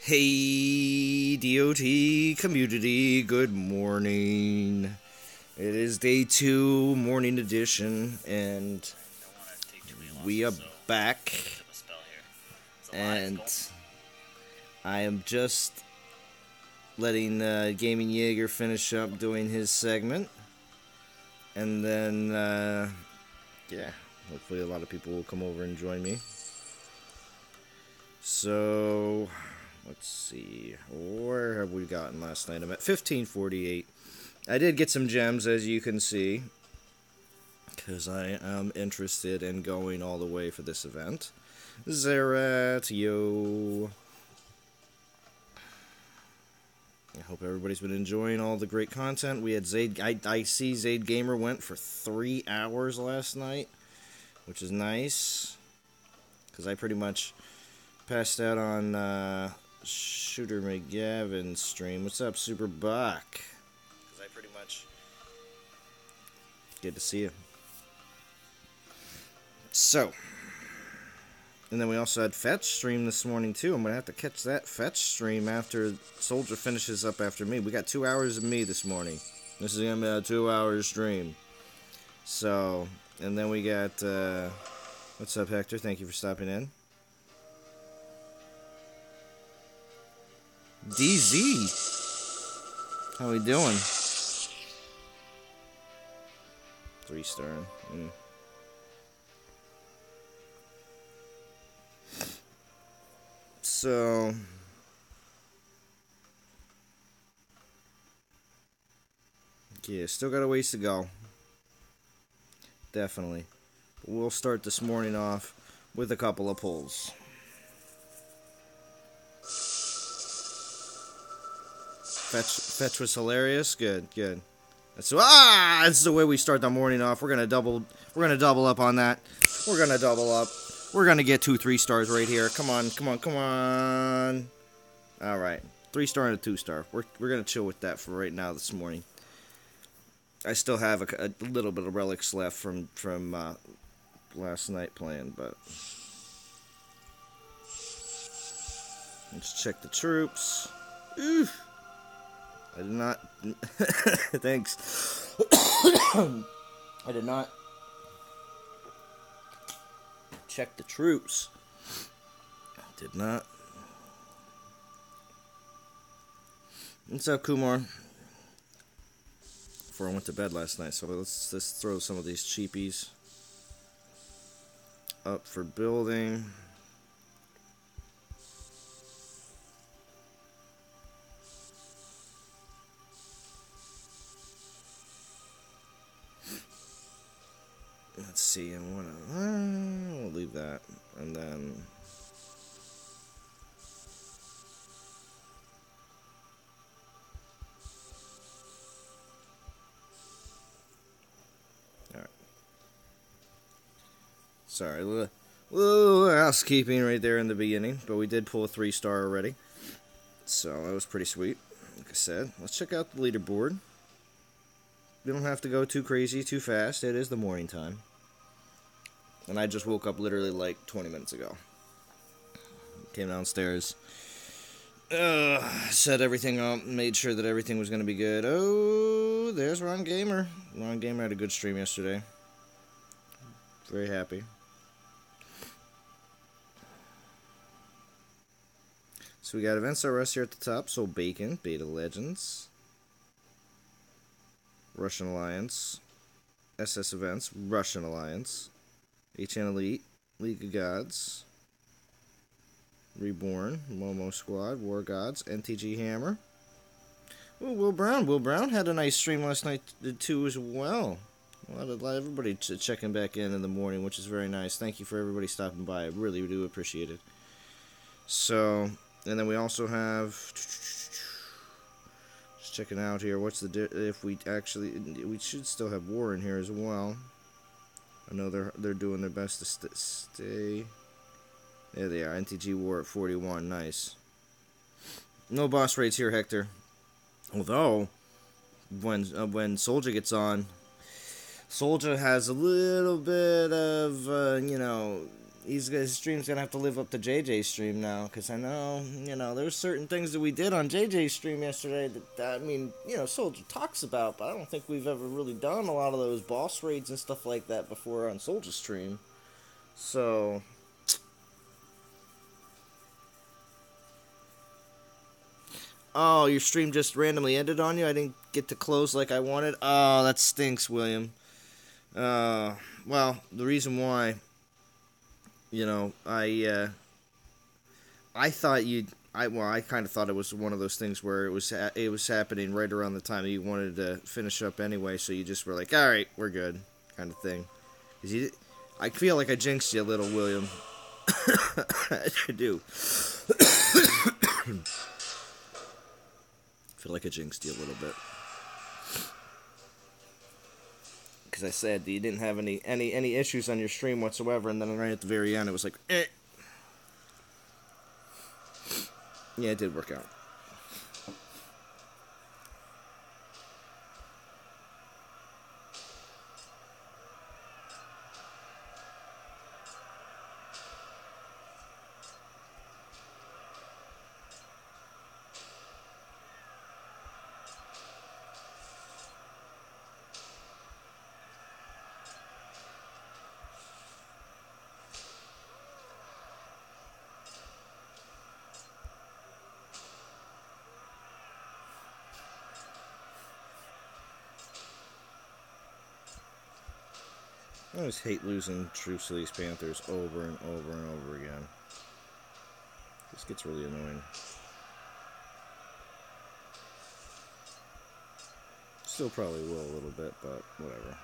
Hey, DOT community, good morning. It is day 2, morning edition, and we are back. And I am just letting Gaming Jaeger finish up doing his segment. And then, yeah, hopefully a lot of people will come over and join me. So, let's see, where have we gotten last night? I'm at 1548. I did get some gems, as you can see, because I am interested in going all the way for this event. Zerat, yo. I hope everybody's been enjoying all the great content. We had Zaid, I see Zaid Gamer went for 3 hours last night, which is nice, because I pretty much passed out on Shooter McGavin's stream. What's up, Super Buck? Because I pretty much get to see you. So, and then we also had Fetch stream this morning too. I'm gonna have to catch that Fetch stream after Soldier finishes up after me. We got 2 hours of me this morning. This is gonna be a 2-hour stream. So, and then we got what's up, Hector? Thank you for stopping in. DZ, how we doing? 3-star. So, yeah, still got a ways to go. Definitely. We'll start this morning off with a couple of pulls. Fetch was hilarious. Good. That's the way we start the morning off. We're gonna double up on that. We're gonna double up. We're gonna get 2 3-stars right here. Come on. All right, 3-star and a 2-star. We're gonna chill with that for right now this morning. I still have a little bit of relics left from last night playing, but let's check the troops. Oof. I did not. Thanks. I did not check the troops. Did not. What's up, Kumar? Before I went to bed last night, so let's just throw some of these cheapies up for building. Let's see, and we'll leave that, and then all right. Sorry, a little housekeeping right there in the beginning, but we did pull a 3-star already, so that was pretty sweet. Like I said, let's check out the leaderboard. We don't have to go too crazy, too fast. It is the morning time. And I just woke up literally like 20 minutes ago. Came downstairs. Set everything up. Made sure that everything was going to be good. Oh, there's Ron Gamer. Ron Gamer had a good stream yesterday. Very happy. So we got Events RS here at the top. Soul Bacon, Beta Legends, Russian Alliance, SS Events, Russian Alliance, HN Elite, League of Gods, Reborn, Momo Squad, War Gods, NTG Hammer. Ooh, Will Brown. Will Brown had a nice stream last night too as well. A lot of everybody checking back in the morning, which is very nice. Thank you for everybody stopping by. I really do appreciate it. So, and then we also have, just checking out here, what's the if we actually, we should still have War in here as well. I know they're doing their best to stay. There they are. NTG War at 41. Nice. No boss raids here, Hector. Although, when Soldier gets on, Soldier has a little bit of, his stream's gonna have to live up to JJ's stream now, because I know, there's certain things that we did on JJ's stream yesterday that, I mean, Soldier talks about, but I don't think we've ever really done a lot of those boss raids and stuff like that before on Soldier's stream. So, oh, your stream just randomly ended on you? I didn't get to close like I wanted? Oh, that stinks, William. Well, the reason why, I thought I kind of thought it was one of those things where it was happening right around the time you wanted to finish up anyway, so you just were like, all right, we're good, kind of thing. 'Cause I feel like I jinxed you a little, William. I do. I feel like I jinxed you a little bit. Because I said that you didn't have any issues on your stream whatsoever, and then right at the very end, it was like, eh. Yeah, it did work out. I always hate losing troops to these Panthers over and over and over again. This gets really annoying. Still probably will a little bit, but whatever.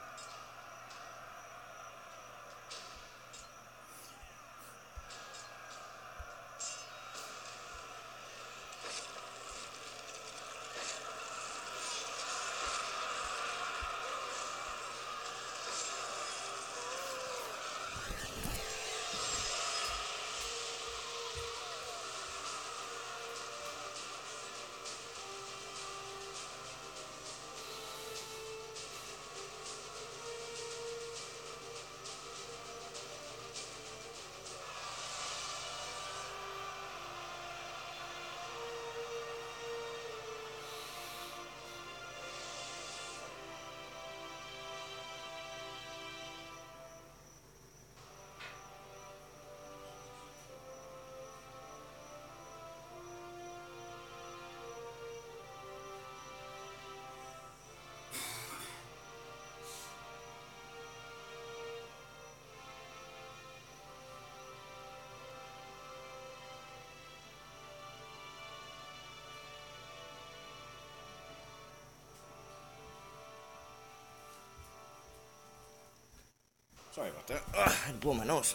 Sorry about that. I had to blow my nose.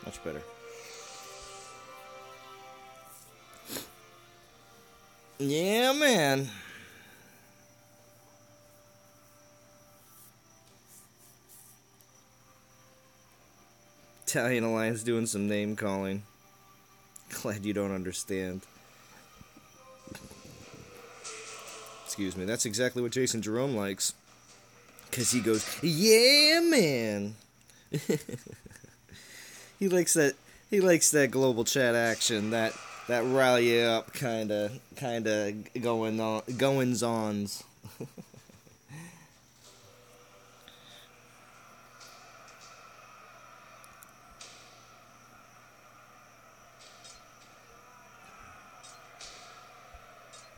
Much better. Yeah, man. Italian Alliance doing some name calling. Glad you don't understand. Excuse me, that's exactly what Jason Jerome likes. Because he goes, yeah, man. He likes that global chat action, that rally up kind of goings-ons.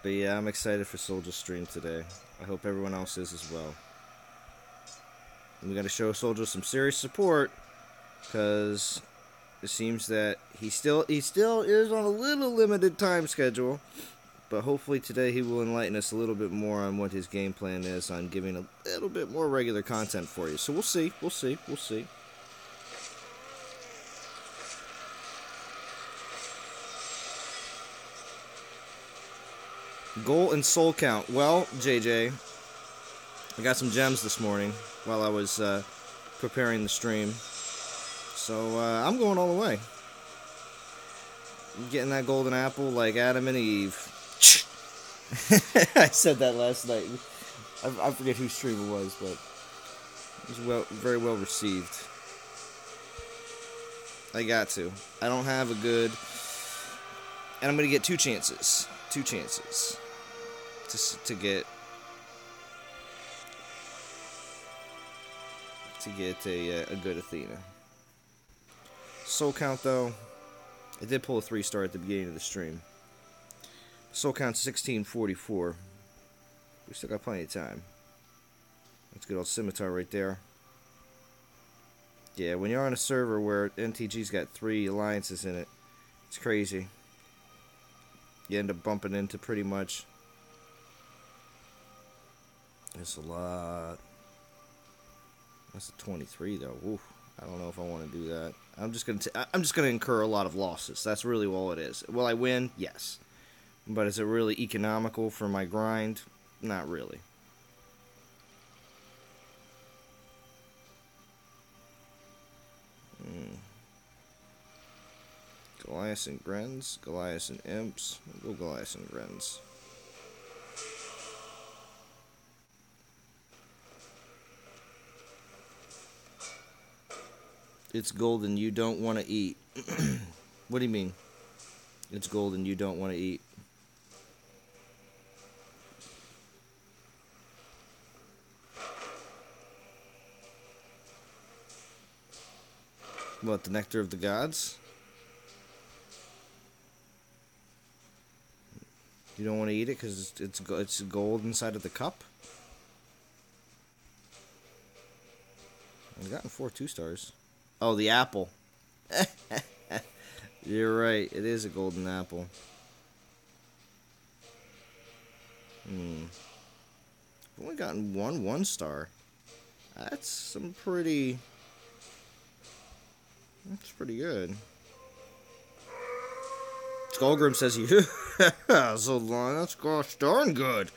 But yeah, I'm excited for Soldier's stream today. I hope everyone else is as well. And we got to show Soldier some serious support, because it seems that he still is on a little limited time schedule. But hopefully today he will enlighten us a little bit more on what his game plan is on giving a little bit more regular content for you. So we'll see. Goal and soul count. Well, JJ, I got some gems this morning while I was preparing the stream. So I'm going all the way. I'm getting that golden apple like Adam and Eve. I said that last night. I forget whose stream it was, but It was very well received. I got to. I don't have a good... And I'm going to get 2 chances. 2 chances. To get a good Athena. Soul count, though, I did pull a 3-star at the beginning of the stream. Soul count 1644. We still got plenty of time. That's good old scimitar right there. Yeah, when you're on a server where NTG's got 3 alliances in it, it's crazy. You end up bumping into pretty much... That's a lot. That's a 23 though. Oof. I don't know if I want to do that. I'm just gonna incur a lot of losses. That's really all it is. Will I win? Yes. But is it really economical for my grind? Not really. Goliath and Grens. Goliath and Imps. We'll go Goliath and Grens. It's golden you don't want to eat. What do you mean? It's golden you don't want to eat. What, the nectar of the gods? You don't want to eat it because it's gold inside of the cup? I've gotten 4 2-stars. Oh, the apple. You're right. It is a golden apple. I've only gotten 1 1-star. That's pretty good. Skullgrim says you. Zalon, that's gosh darn good.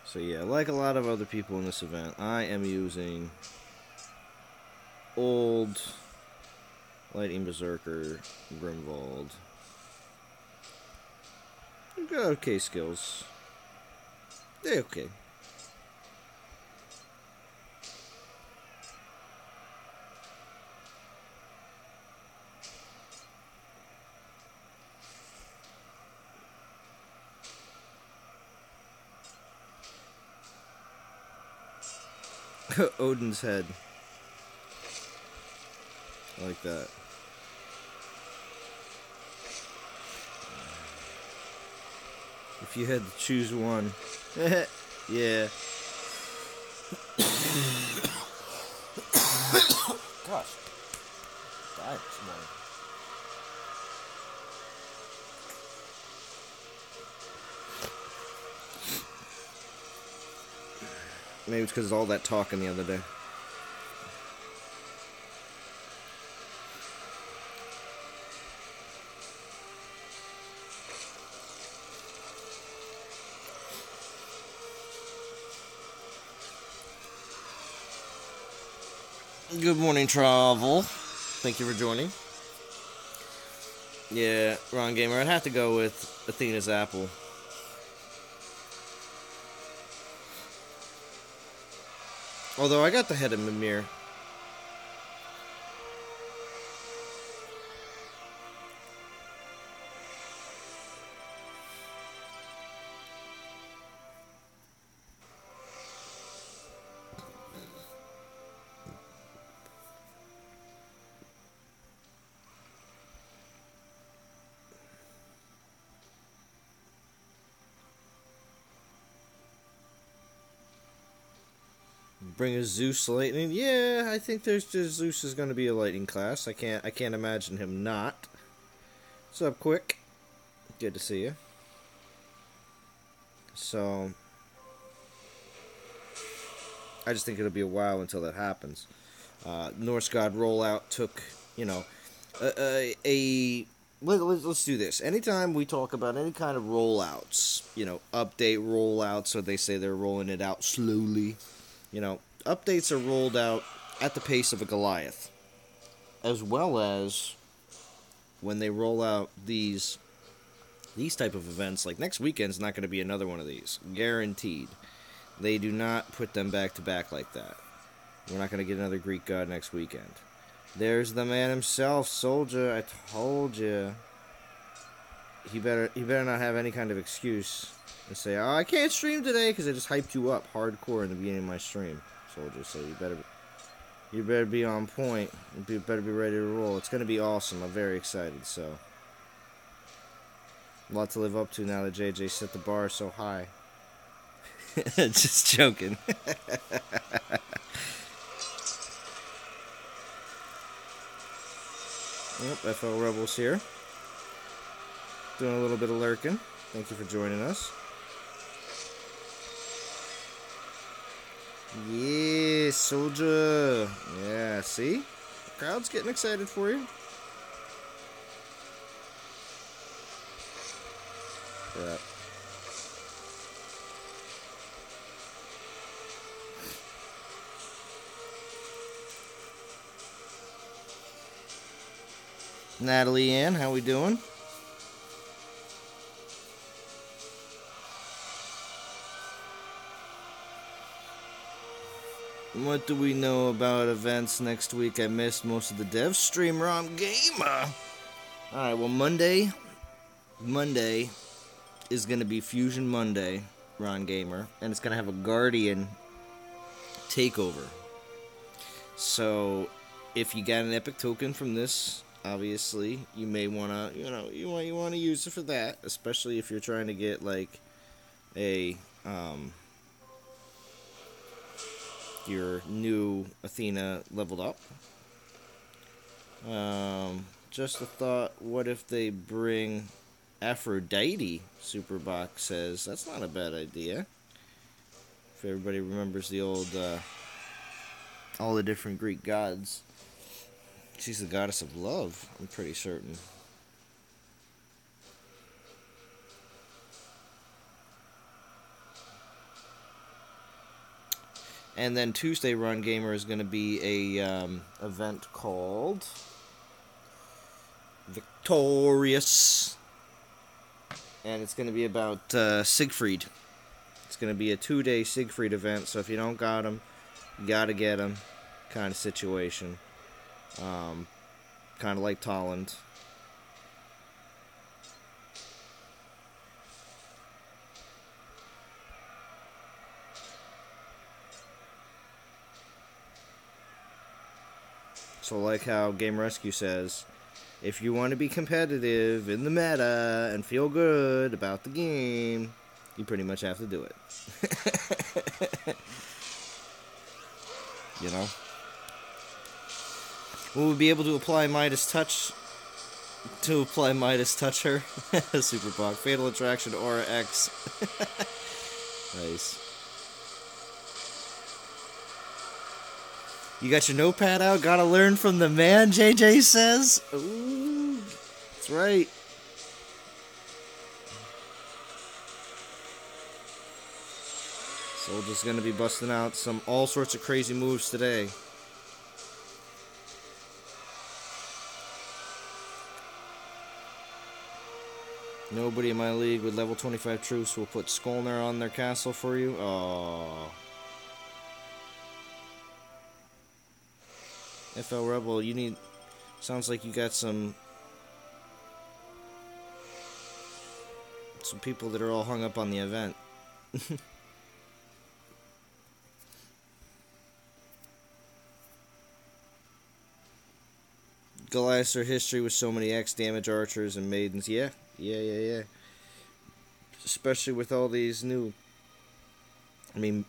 So yeah, like a lot of other people in this event, I am using old Lightning Berserker Grimwald. Got okay skills. They're okay. Odin's head. I like that. If you had to choose one. Yeah. Gosh. Died this morning. Maybe it's because of all that talking the other day. Good morning, Travel. Thank you for joining. Yeah, Ron Gamer. I'd have to go with Athena's apple. Although I got the head of Mimir. Bring a Zeus lightning. Yeah, I think Zeus is going to be a lightning class. I can't imagine him not. What's up, Quick? Good to see you. So I just think it'll be a while until that happens. Norse God rollout took, you know, a let's do this. Anytime we talk about any kind of rollouts, update rollouts, so they say they're rolling it out slowly. Updates are rolled out at the pace of a Goliath, as well as when they roll out these type of events. Like next weekend's not going to be another one of these, guaranteed. They do not put them back to back like that. We're not going to get another Greek god next weekend. There's the man himself, Soldier. I told you. He better not have any kind of excuse and say, "Oh, I can't stream today," because I just hyped you up hardcore in the beginning of my stream, Soldier. So you better be on point. You better be ready to roll. It's gonna be awesome. I'm very excited. So a lot to live up to now that JJ set the bar so high. Just joking. Yep, FL Rebels here. Doing a little bit of lurking. Thank you for joining us. Yeah, Soldier. Yeah, see? The crowd's getting excited for you. Yeah. Natalie Ann, how we doing? What do we know about events next week? I missed most of the dev stream. Ron Gamer. Alright, well, Monday is going to be Fusion Monday, Ron Gamer, and it's going to have a Guardian takeover. So, if you got an epic token from this, obviously, you may want to, you want to use it for that, especially if you're trying to get, like, your new Athena leveled up. Just a thought, what if they bring Aphrodite? Superbox says, that's not a bad idea. If everybody remembers the old, all the different Greek gods. She's the goddess of love, I'm pretty certain. And then Tuesday, Run Gamer is going to be a event called Victorious. And it's going to be about Siegfried. It's going to be a 2-day Siegfried event, so if you don't got him, you got to get him kind of situation. Kind of like Tolland. So like how Game Rescue says, if you want to be competitive in the meta and feel good about the game, you pretty much have to do it. You know? Will we be able to apply Midas Touch? To apply Midas Touch her? Superbug. Fatal Attraction Aura X. Nice. You got your notepad out? Gotta learn from the man, JJ says? Ooh, that's right. Soldier's gonna be busting out all sorts of crazy moves today. Nobody in my league with level 25 troops will put Skolner on their castle for you. Oh. FL Rebel, you need... Sounds like you got some people that are all hung up on the event. Goliaths are history with so many X damage archers and maidens. Yeah. Especially with all these new... I mean...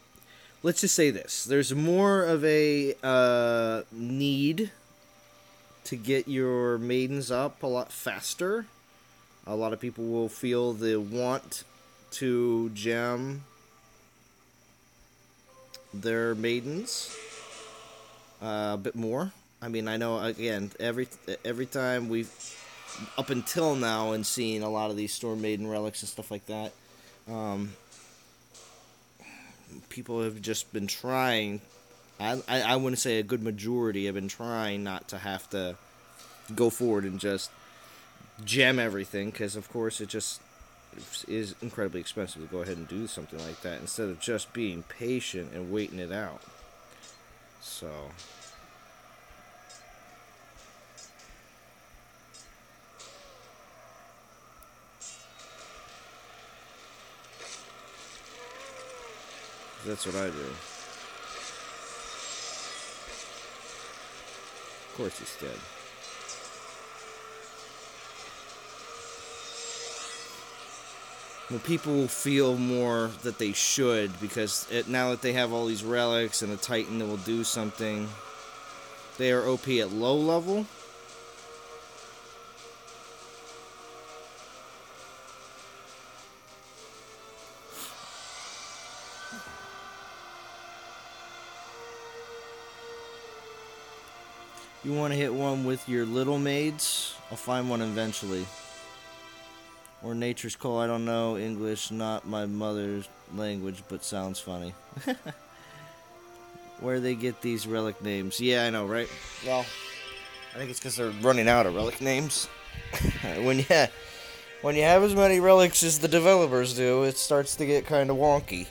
Let's just say this. There's more of a need to get your maidens up a lot faster. A lot of people will feel the want to gem their maidens a bit more. I mean, I know, again, every time up until now and seeing a lot of these Storm Maiden relics and stuff like that. People have just been trying. I wouldn't say a good majority have been trying not to have to go forward and just gem everything, because of course it just is incredibly expensive to go ahead and do something like that instead of just being patient and waiting it out. So that's what I do. Of course he's dead. Well, people will feel more that they should, because now that they have all these relics and a Titan that will do something, they are OP at low level. You want to hit one with your little maids? I'll find one eventually. Or Nature's Call, I don't know. English, not my mother's language, but sounds funny. Where they get these relic names? Yeah, I know, right? Well, I think it's because they're running out of relic names. when you have as many relics as the developers do, it starts to get kind of wonky.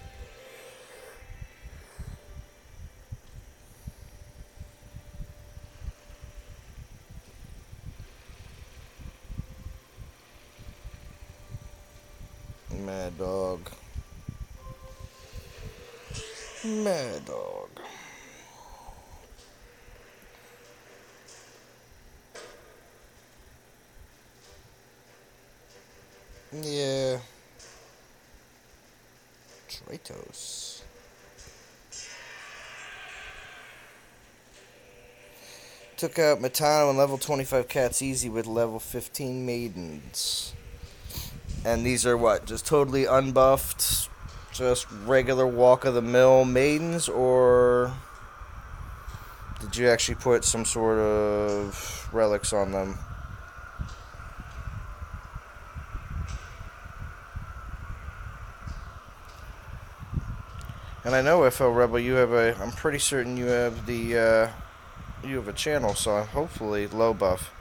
Mad Dog. Mad Dog. Yeah. Tratos. Took out Matano and level 25 cats easy with level 15 maidens. And these are what? Just totally unbuffed, just regular walk-of-the-mill maidens, or did you actually put some sort of relics on them? And I know, FL Rebel, you have I'm pretty certain you have you have a channel, so hopefully low buff.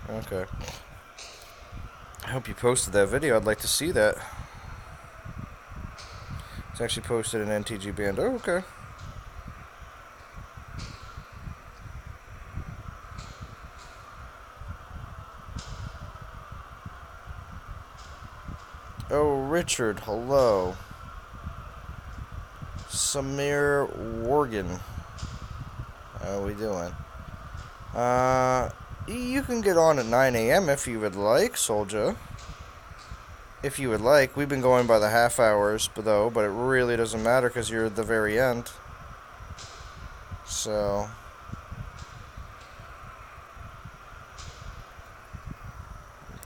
Okay. I hope you posted that video. I'd like to see that. It's actually posted in NTG Band. Oh, okay. Oh, Richard, hello. Samir Worgan. How are we doing? You can get on at 9 a.m. if you would like, Soldier. If you would like. We've been going by the half hours, but it really doesn't matter because you're at the very end. So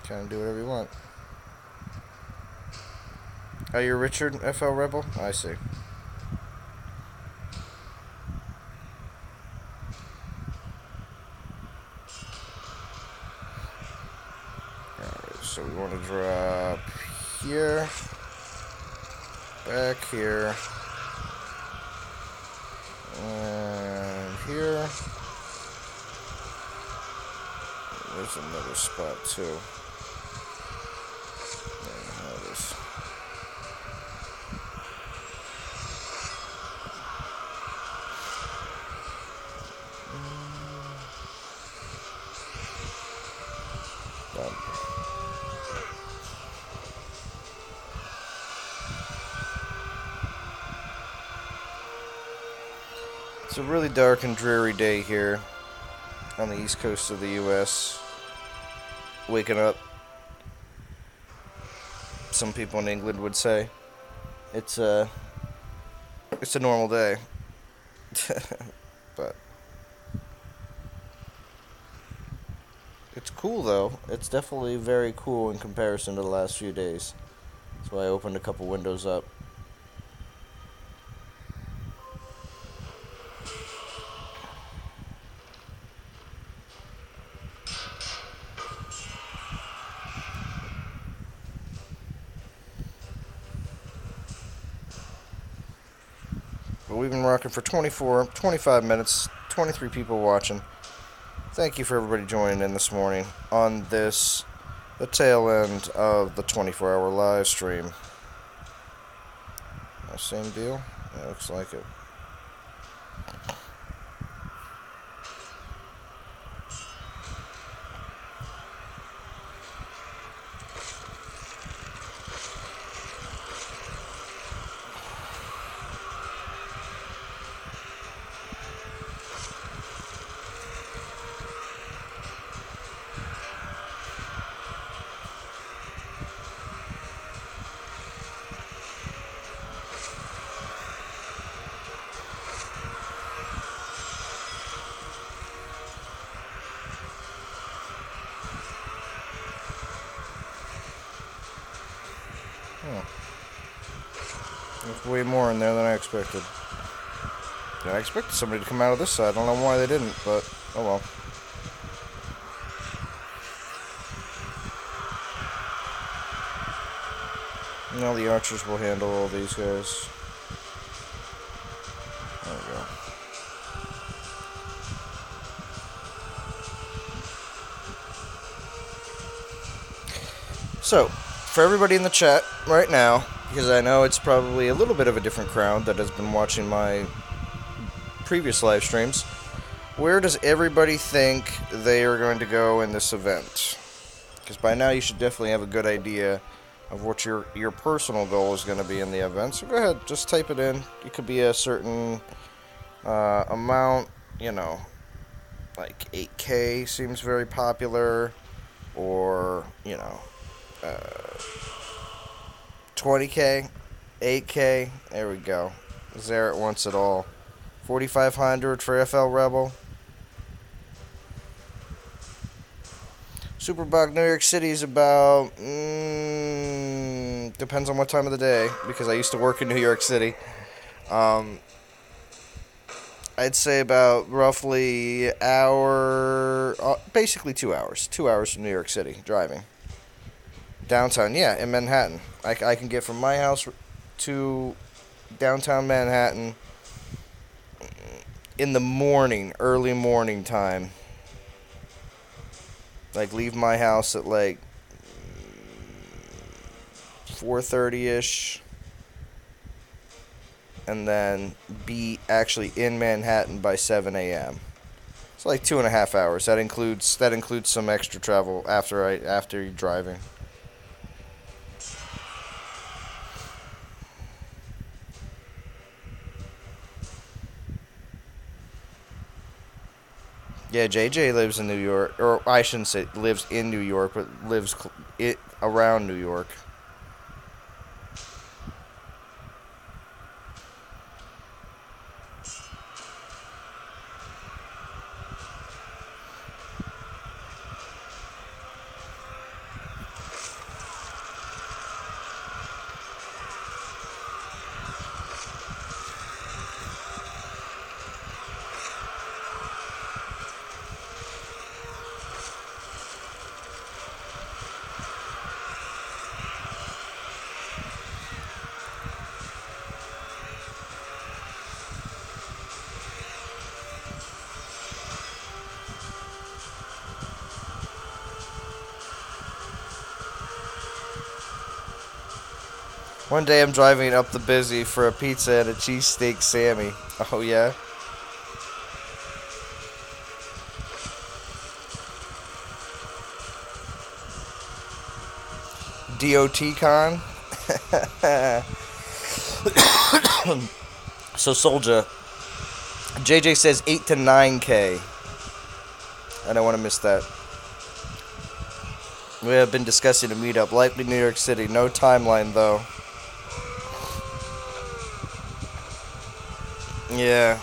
kind of do whatever you want. Are you Richard, FL Rebel? I see. Alright, so we want to drop here, back here, and here. There's another spot too. It's a really dark and dreary day here on the east coast of the U.S. Waking up, some people in England would say. It's a normal day. But it's cool though. It's definitely very cool in comparison to the last few days. That's why I opened a couple windows up. we've been rocking for 25 minutes, 23 people watching. Thank you for everybody joining in this morning on this, the tail end of the 24-hour live stream. Same deal? Yeah, looks like it. There's way more in there than I expected. Yeah, I expected somebody to come out of this side. I don't know why they didn't, but oh well. Now the archers will handle all these guys. There we go. So, for everybody in the chat right now, because I know it's probably a little bit of a different crowd that has been watching my previous live streams, where does everybody think they are going to go in this event? Because by now you should definitely have a good idea of what your personal goal is going to be in the event. So go ahead, just type it in. It could be a certain amount, you know, like 8K seems very popular, or, you know, 20K, 8K, there we go. Zareth wants it all. 4,500 for FL Rebel. Superbug New York City is about, depends on what time of the day, because I used to work in New York City. I'd say about roughly basically 2 hours. 2 hours from New York City, driving. Downtown, yeah, in Manhattan. I can get from my house to downtown Manhattan in the morning, early morning time. Like, leave my house at, like, 4:30-ish. And then be actually in Manhattan by 7 a.m. It's like 2.5 hours. That includes some extra travel after you're driving. Yeah, JJ lives in New York, or I shouldn't say lives in New York, but lives around New York. One day I'm driving up the busy for a pizza and a cheesesteak Sammy. Oh, yeah? DOT Con? So, Soldier. JJ says 8 to 9K. I don't want to miss that. We have been discussing a meetup. Likely New York City. No timeline, though. Yeah,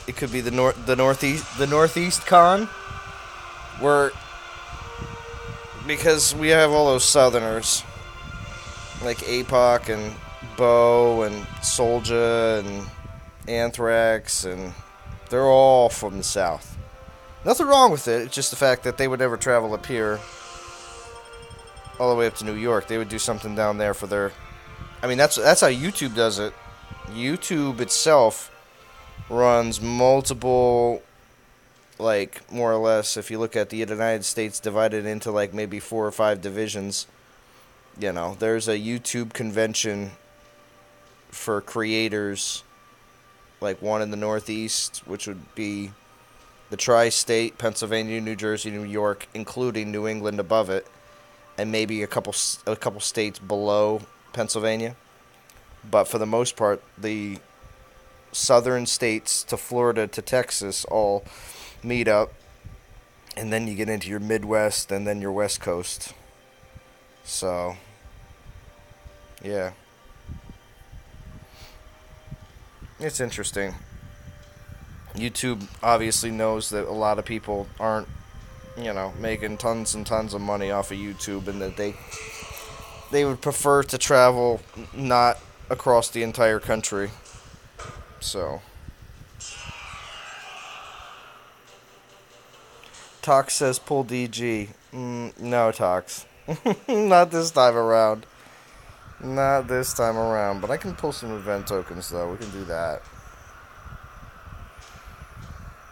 it could be the northeast con, because we have all those southerners like APOC and Bo and Soulja and Anthrax, and they're all from the south. Nothing wrong with it. It's just the fact that they would never travel up here all the way up to New York. They would do something down there for their I mean, that's how YouTube does it. YouTube itself runs multiple, like, more or less, if you look at the United States divided into, like, maybe 4 or 5 divisions, you know, there's a YouTube convention for creators, like one in the Northeast, which would be the tri-state, Pennsylvania, New Jersey, New York, including New England above it, and maybe a couple states below Pennsylvania. But for the most part, the southern states to Florida to Texas all meet up, and then you get into your Midwest and then your West Coast. So, yeah. It's interesting. YouTube obviously knows that a lot of people aren't, making tons and tons of money off of YouTube, and that they would prefer to travel not across the entire country. So, Tox says pull DG. No, Tox. Not this time around. Not this time around. But I can pull some event tokens, though. We can do that.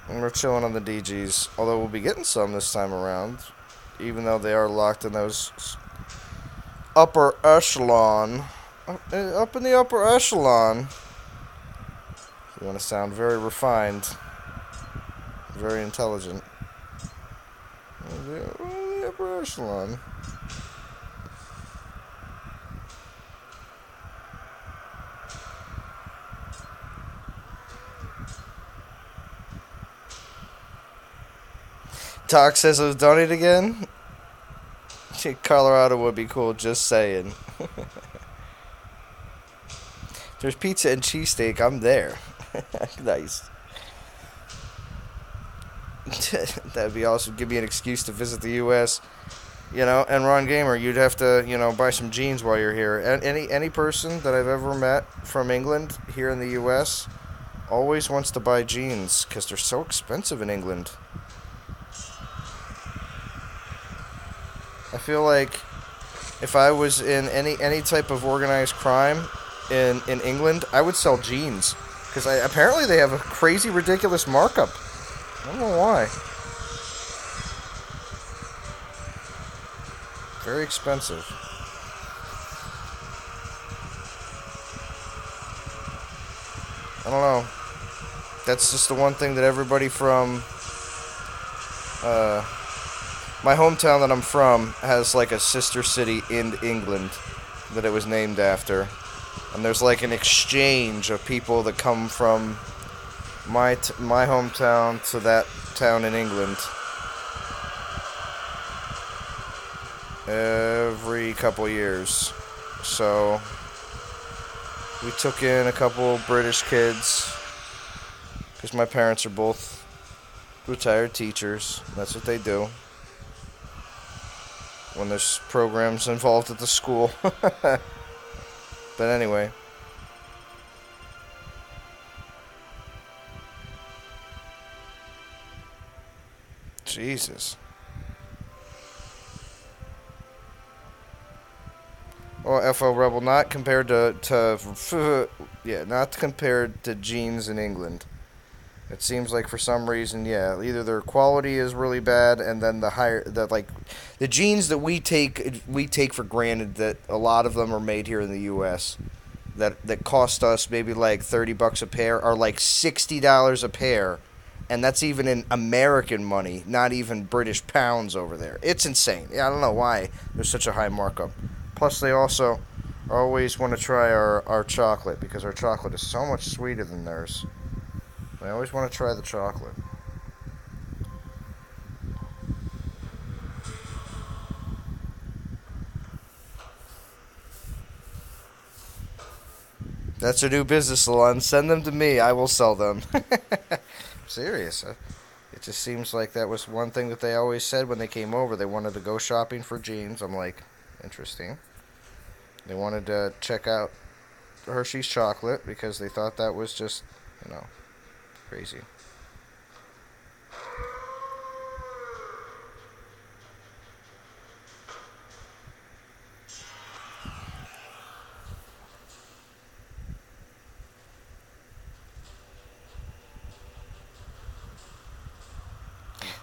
And we're chilling on the DGs. Although we'll be getting some this time around. Even though they are locked in those upper echelon. Up in the upper echelon. You want to sound very refined. Very intelligent. The upper echelon. Talk says it was donate again. Colorado would be cool, just saying. There's pizza and cheesesteak, I'm there. Nice. That'd be awesome. Give me an excuse to visit the U.S. And Ron Gamer, you'd have to, buy some jeans while you're here. And any person that I've ever met from England here in the U.S. always wants to buy jeans because they're so expensive in England. I feel like if I was in any type of organized crime in England, I would sell jeans. Because apparently they have a crazy, ridiculous markup. I don't know why. Very expensive. I don't know. That's just the one thing that everybody from my hometown that I'm from has like a sister city in England that it was named after. And there's like an exchange of people that come from my hometown to that town in England every couple years. So we took in a couple British kids because my parents are both retired teachers. That's what they do when there's programs involved at the school. But anyway. Jesus. Well, FL Rebel, not compared to not compared to jeans in England. It seems like for some reason, either their quality is really bad, and then the jeans that we take for granted that a lot of them are made here in the U.S. that cost us maybe like $30 a pair are like $60 a pair, and that's even in American money, not even British pounds over there. It's insane. I don't know why there's such a high markup. Plus, they also always want to try our chocolate because our chocolate is so much sweeter than theirs. I always want to try the chocolate. That's your new business, Zalon. Send them to me. I will sell them. I'm serious. It just seems like that was one thing that they always said when they came over. They wanted to go shopping for jeans. I'm like, interesting. They wanted to check out Hershey's chocolate because they thought that was just, crazy.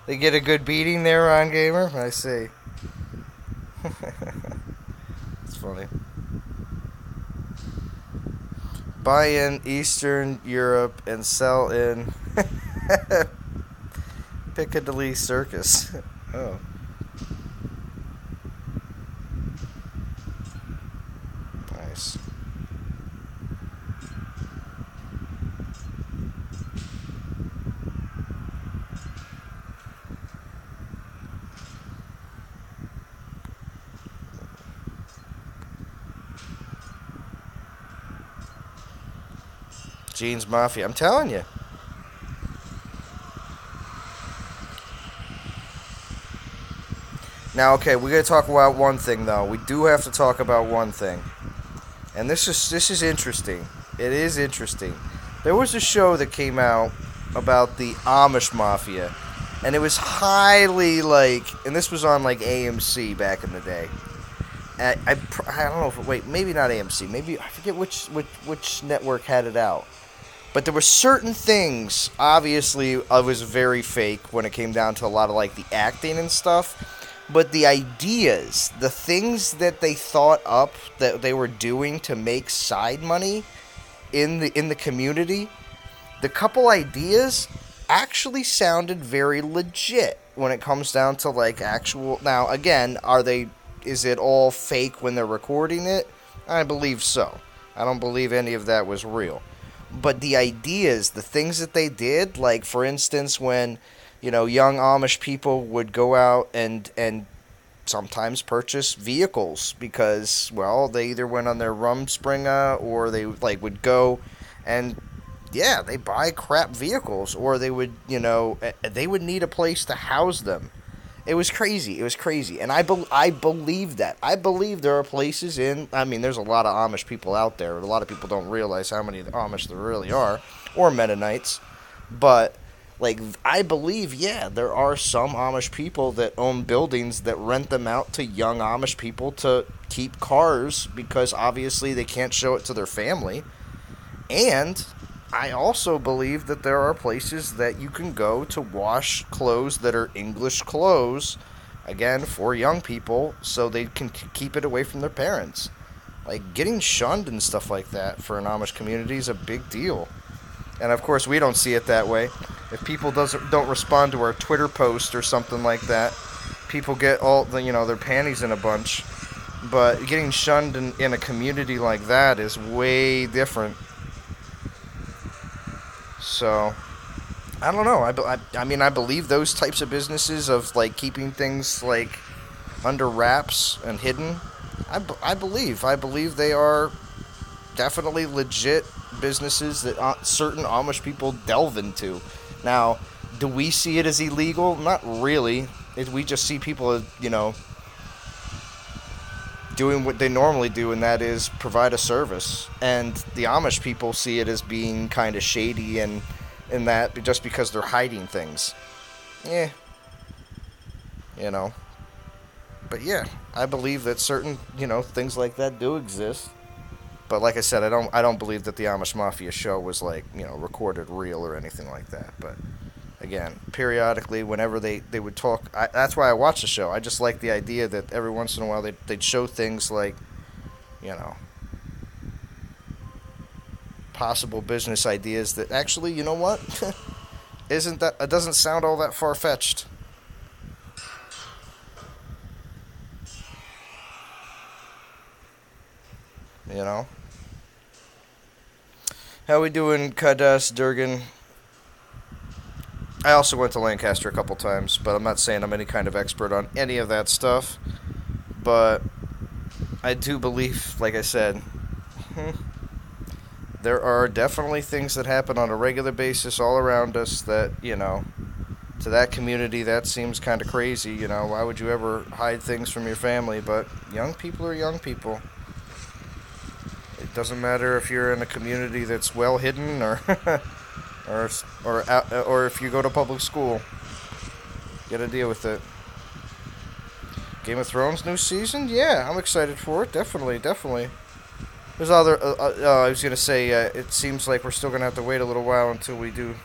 They get a good beating there, Ron Gamer? I see. It's funny. Buy in Eastern Europe and sell in Piccadilly Circus. Oh. Nice. Gene's Mafia. I'm telling you. Now, okay, we got to talk about one thing, though. We do have to talk about one thing, and this is interesting. It is interesting. There was a show that came out about the Amish Mafia, and it was highly and this was on AMC back in the day. I don't know if maybe not AMC. Maybe I forget which network had it out. But there were certain things, obviously, it was very fake when it came down to a lot of the acting and stuff. But the ideas, the things that they thought up that they were doing to make side money in the community, the couple ideas actually sounded very legit when it comes down to actual. Now again, is it all fake when they're recording it? I believe so. I don't believe any of that was real. But the ideas, the things that they did, for instance, when young Amish people would go out and sometimes purchase vehicles because, well, they either went on their Rumspringa or they would go and they buy crap vehicles, or they would they would need a place to house them. It was crazy. It was crazy. And I believe that. I believe there are places there's a lot of Amish people out there. A lot of people don't realize how many Amish there really are, or Mennonites. But, I believe, there are some Amish people that own buildings that rent them out to young Amish people to keep cars because obviously they can't show it to their family. And I also believe that there are places that you can go to wash clothes that are English clothes, again, for young people, so they can keep it away from their parents. Getting shunned and stuff like that for an Amish community is a big deal. And, of course, we don't see it that way. If people don't respond to our Twitter post or something like that, people get all their panties in a bunch. But getting shunned in a community like that is way different. So, I don't know. I believe those types of businesses of keeping things under wraps and hidden. I believe they are definitely legit businesses that certain Amish people delve into. Now, do we see it as illegal? Not really. We just see people, doing what they normally do, and that is provide a service. And the Amish people see it as being kind of shady and that just because they're hiding things. Yeah. But yeah, I believe that certain, things like that do exist. But like I said, I don't believe that the Amish Mafia show was recorded real or anything like that. But again, periodically, whenever they would talk, that's why I watch the show. I just like the idea that every once in a while they'd show things possible business ideas that actually, you know what, it doesn't sound all that far-fetched. How we doing, Kadas Durgan? I also went to Lancaster a couple times, but I'm not saying I'm any kind of expert on any of that stuff. But I do believe, like I said, there are definitely things that happen on a regular basis all around us that, to that community, that seems kind of crazy. Why would you ever hide things from your family? But young people are young people. It doesn't matter if you're in a community that's well hidden or or if you go to public school. You gotta deal with it. Game of Thrones new season? Yeah, I'm excited for it. Definitely. There's other. I was gonna say. It seems like we're still gonna have to wait a little while until we do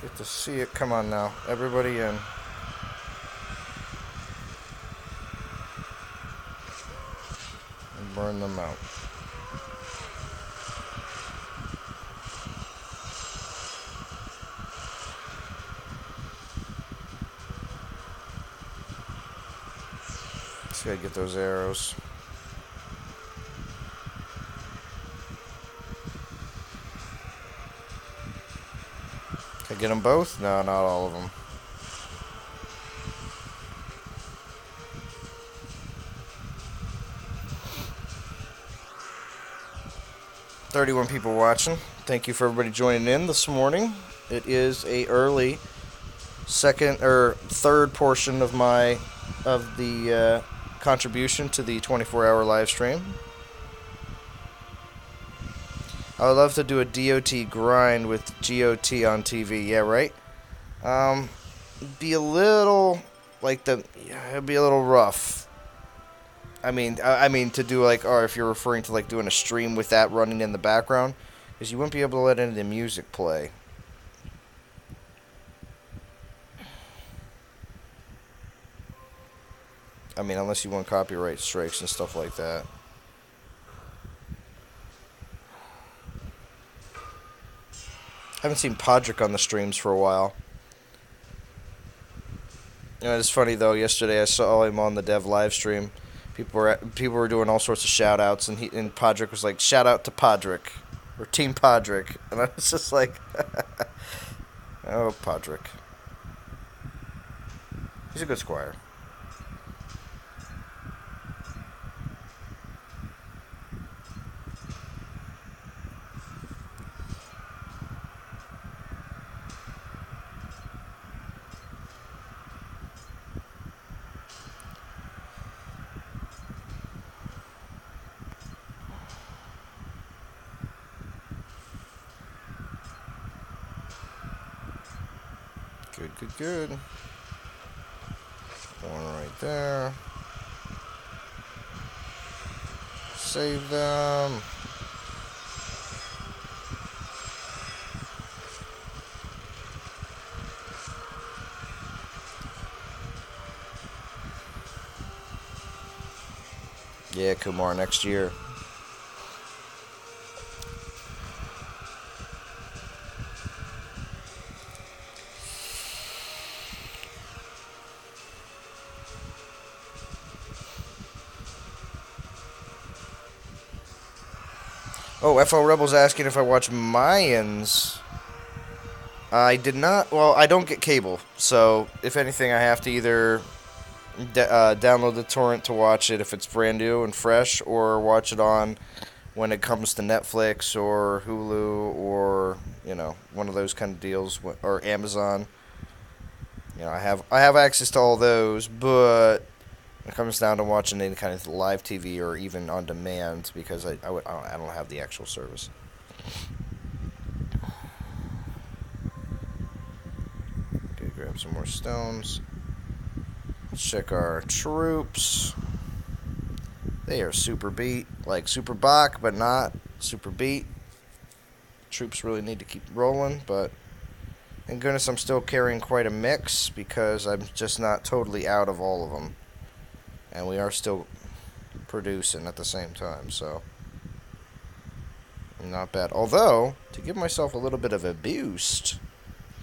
Get to see it. Come on now. Everybody in. And burn them out. Just gotta get those arrows. Can I get them both? No, not all of them. "31 people watching. Thank you for everybody joining in this morning. It is a early second or third portion of the contribution to the 24-hour live stream. I would love to do a DOT grind with GOT on TV. Yeah, right. Be a little like it'd be a little rough. I mean to do like, or if you're referring to like doing a stream with that running in the background, because you wouldn't be able to let any of the music play. I mean, unless you want copyright strikes and stuff like that. Haven't seen Podrick on the streams for a while. You know, it's funny though. Yesterday I saw him on the Dev live stream. People were doing all sorts of shout outs, and Podrick was like, "Shout out to Podrick," or Team Podrick, and I was just like, "Oh, Podrick. He's a good squire." Good. One right there. Save them. Yeah, Kumar, next year. Oh, FO Rebel's asking if I watch Mayans. I did not. Well, I don't get cable, so if anything, I have to either download the torrent to watch it if it's brand new and fresh, or watch it on when it comes to Netflix or Hulu or, you know, one of those kind of deals, or Amazon. You know, I have access to all those, but when it comes down to watching any kind of live TV or even on demand, because I don't have the actual service. Okay, grab some more stones. Let's check our troops. They are super beat, like super Bach, but not super beat. Troops really need to keep rolling, but thank goodness I'm still carrying quite a mix, because I'm just not totally out of all of them. And we are still producing at the same time, so not bad. Although, to give myself a little bit of a boost,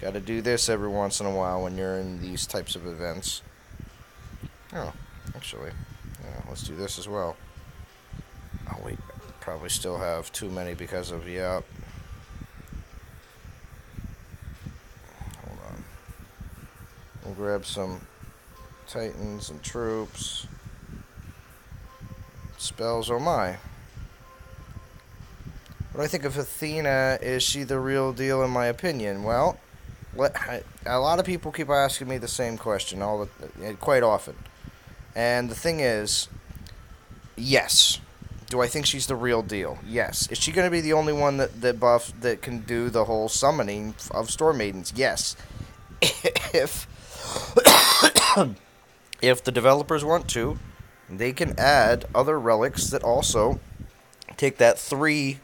gotta do this every once in a while when you're in these types of events. Oh, actually, yeah, let's do this as well. Oh wait, probably still have too many because of, yep. Hold on. We'll grab some Titans and troops. Spells, oh my. What do I think of Athena? Is she the real deal in my opinion? Well, a lot of people keep asking me the same question quite often. And the thing is, yes. Do I think she's the real deal? Yes. Is she going to be the only one that can do the whole summoning of Storm Maidens? Yes. If if the developers want to, they can add other relics that also take that 3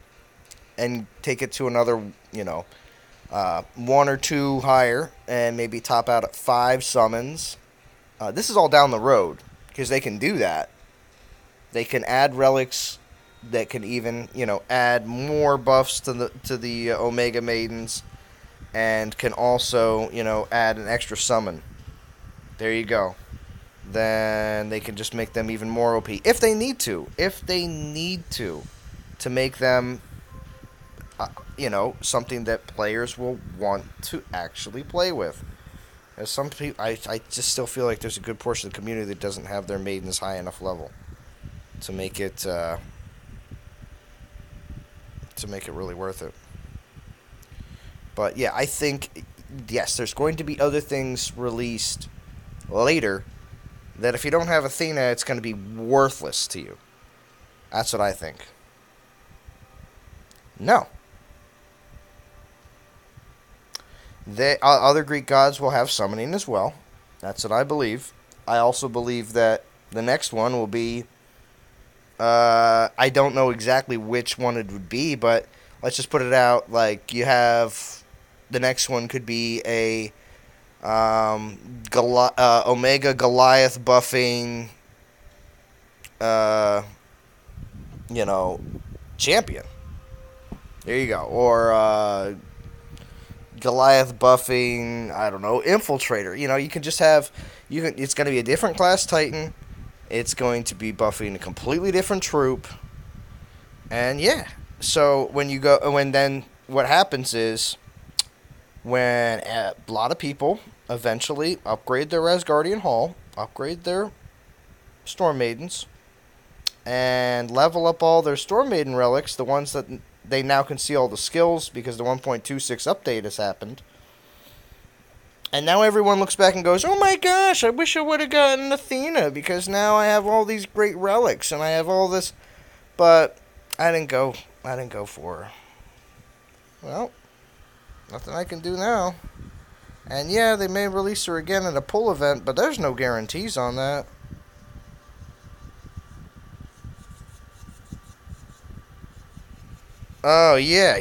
and take it to another, you know, 1 or 2 higher, and maybe top out at 5 summons. This is all down the road, because they can do that. They can add relics that can even, add more buffs to the Omega Maidens, and can also, add an extra summon. There you go. Then they can just make them even more OP if they need to. If they need to make them, something that players will want to actually play with. As some people, I just still feel like there's a good portion of the community that doesn't have their maidens high enough level to make it really worth it. But yeah, I think yes, there's going to be other things released later that if you don't have Athena, it's going to be worthless to you. That's what I think. No. Other Greek gods will have summoning as well. That's what I believe. I also believe that the next one will be... I don't know exactly which one it would be, but let's just put it out. Like, you have... The next one could be a... Omega Goliath buffing... champion. There you go. Or... Goliath buffing, I don't know, infiltrator. You can just have, it's going to be a different class Titan. It's going to be buffing a completely different troop. And yeah, so then what happens is, when a lot of people eventually upgrade their Asgardian Hall, upgrade their Storm Maidens, and level up all their Storm Maiden relics, the ones that they now can see all the skills because the 1.26 update has happened. And now everyone looks back and goes, oh my gosh, I wish I would have gotten Athena because now I have all these great relics and I have all this. But I didn't go for her. Well, nothing I can do now. And yeah, they may release her again in a pull event, but there's no guarantees on that. Oh, yeah.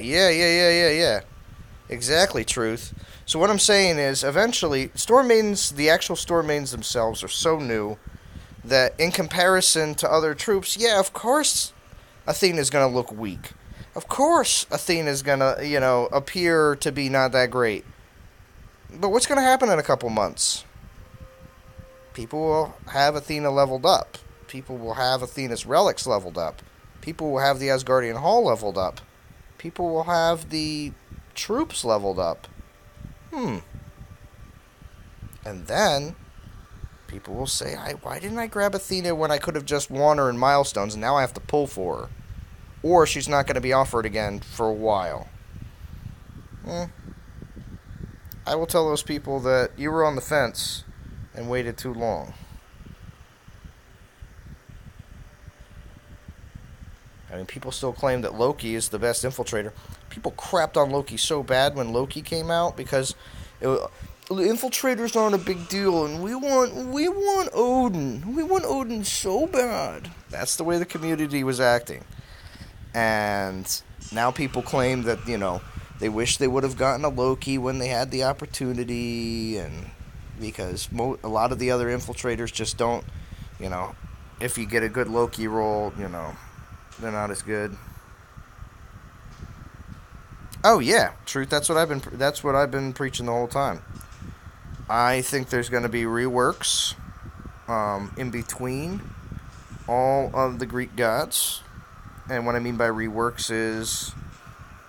Exactly, Truth. So what I'm saying is, eventually, Storm Maidens, the actual Storm Maidens themselves are so new that in comparison to other troops, yeah, of course Athena's going to look weak. Of course Athena's going to, appear to be not that great. But what's going to happen in a couple months? People will have Athena leveled up. People will have Athena's relics leveled up. People will have the Asgardian Hall leveled up. People will have the troops leveled up. And then people will say, why didn't I grab Athena when I could have just won her in milestones and now I have to pull for her? Or she's not going to be offered again for a while. I will tell those people that you were on the fence and waited too long. I mean, people still claim that Loki is the best infiltrator. People crapped on Loki so bad when Loki came out because infiltrators aren't a big deal, and we want Odin. We want Odin so bad. That's the way the community was acting. And now people claim that, they wish they would have gotten a Loki when they had the opportunity, and because a lot of the other infiltrators just don't, if you get a good Loki role, they're not as good. Oh yeah, Truth. That's what I've been preaching the whole time. I think there's going to be reworks in between all of the Greek gods, and what I mean by reworks is,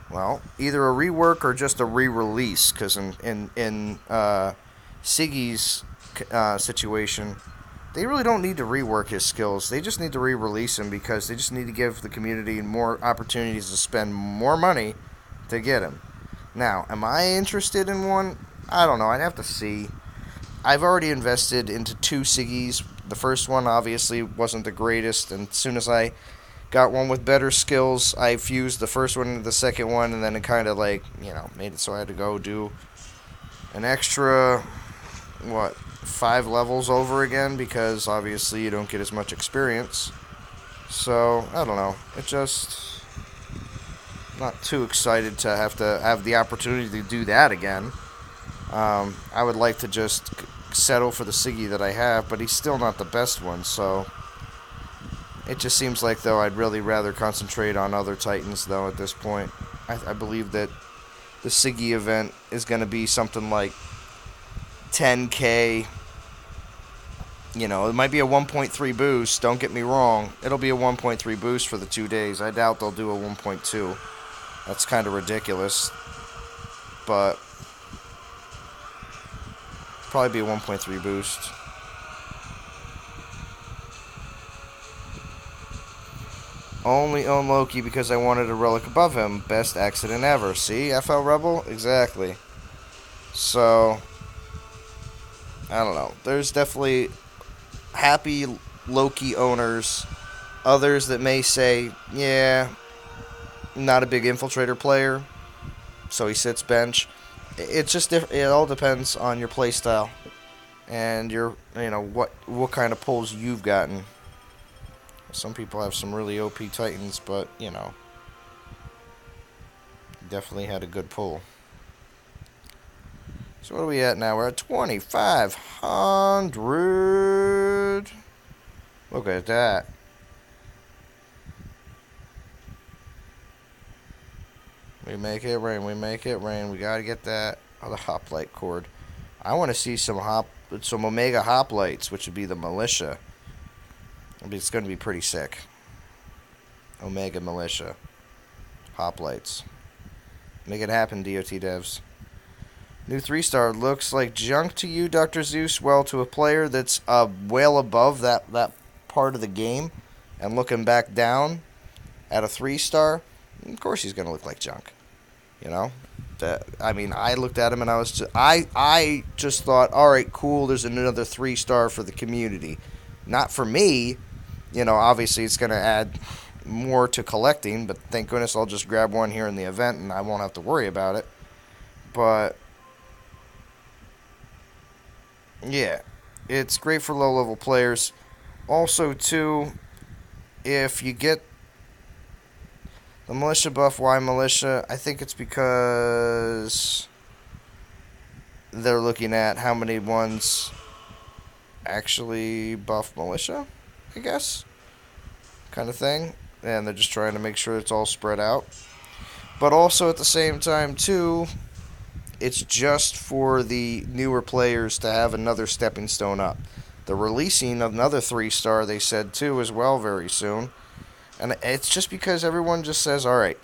well, either a rework or just a re-release. Because in Siggy's situation, they really don't need to rework his skills. They just need to re-release him because they just need to give the community more opportunities to spend more money to get him. Now, am I interested in one? I don't know. I'd have to see. I've already invested into 2 Siggys. The first one obviously wasn't the greatest, and as soon as I got one with better skills, I fused the first one into the second one, and then it kind of made it so I had to go do an extra, 5 levels over again, because obviously you don't get as much experience. So, I don't know. It just... Not too excited to have the opportunity to do that again. I would like to just settle for the Siggy that I have, but he's still not the best one, so it just seems like, though, I'd really rather concentrate on other Titans, though, at this point. I believe that the Siggy event is going to be something like 10K. You know, it might be a 1.3 boost, don't get me wrong. It'll be a 1.3 boost for the 2 days. I doubt they'll do a 1.2. That's kind of ridiculous. But probably be a 1.3 boost. Only own Loki because I wanted a relic above him. Best accident ever. See, FL Rebel? Exactly. So, I don't know. There's definitely happy Loki owners. Others that may say, yeah, not a big infiltrator player, so he sits bench. It's just it all depends on your play style and your what kind of pulls you've gotten. Some people have some really OP Titans, but definitely had a good pull. So what are we at now? We're at 2,500. Look at that. We make it rain. We make it rain. We gotta get that other hoplite cord. I want to see some Omega hoplites, which would be the militia. I mean, it's going to be pretty sick. Omega militia hoplites. Make it happen, DOT devs. New 3-star looks like junk to you, Dr. Zeus. Well, to a player that's well above that part of the game and looking back down at a 3-star, of course he's going to look like junk. I mean, I looked at him and I just thought, all right, cool, there's another 3-star for the community. Not for me. Obviously it's going to add more to collecting, but thank goodness I'll just grab one here in the event and I won't have to worry about it. But yeah, it's great for low-level players. Also, too, if you get the militia buff, why militia? I think it's because they're looking at how many ones actually buff militia, I guess, kind of thing. And they're just trying to make sure it's all spread out. But also at the same time, too, it's just for the newer players to have another stepping stone up. They're releasing another 3-star, they said, too, as well, very soon. And it's just because everyone just says, all right,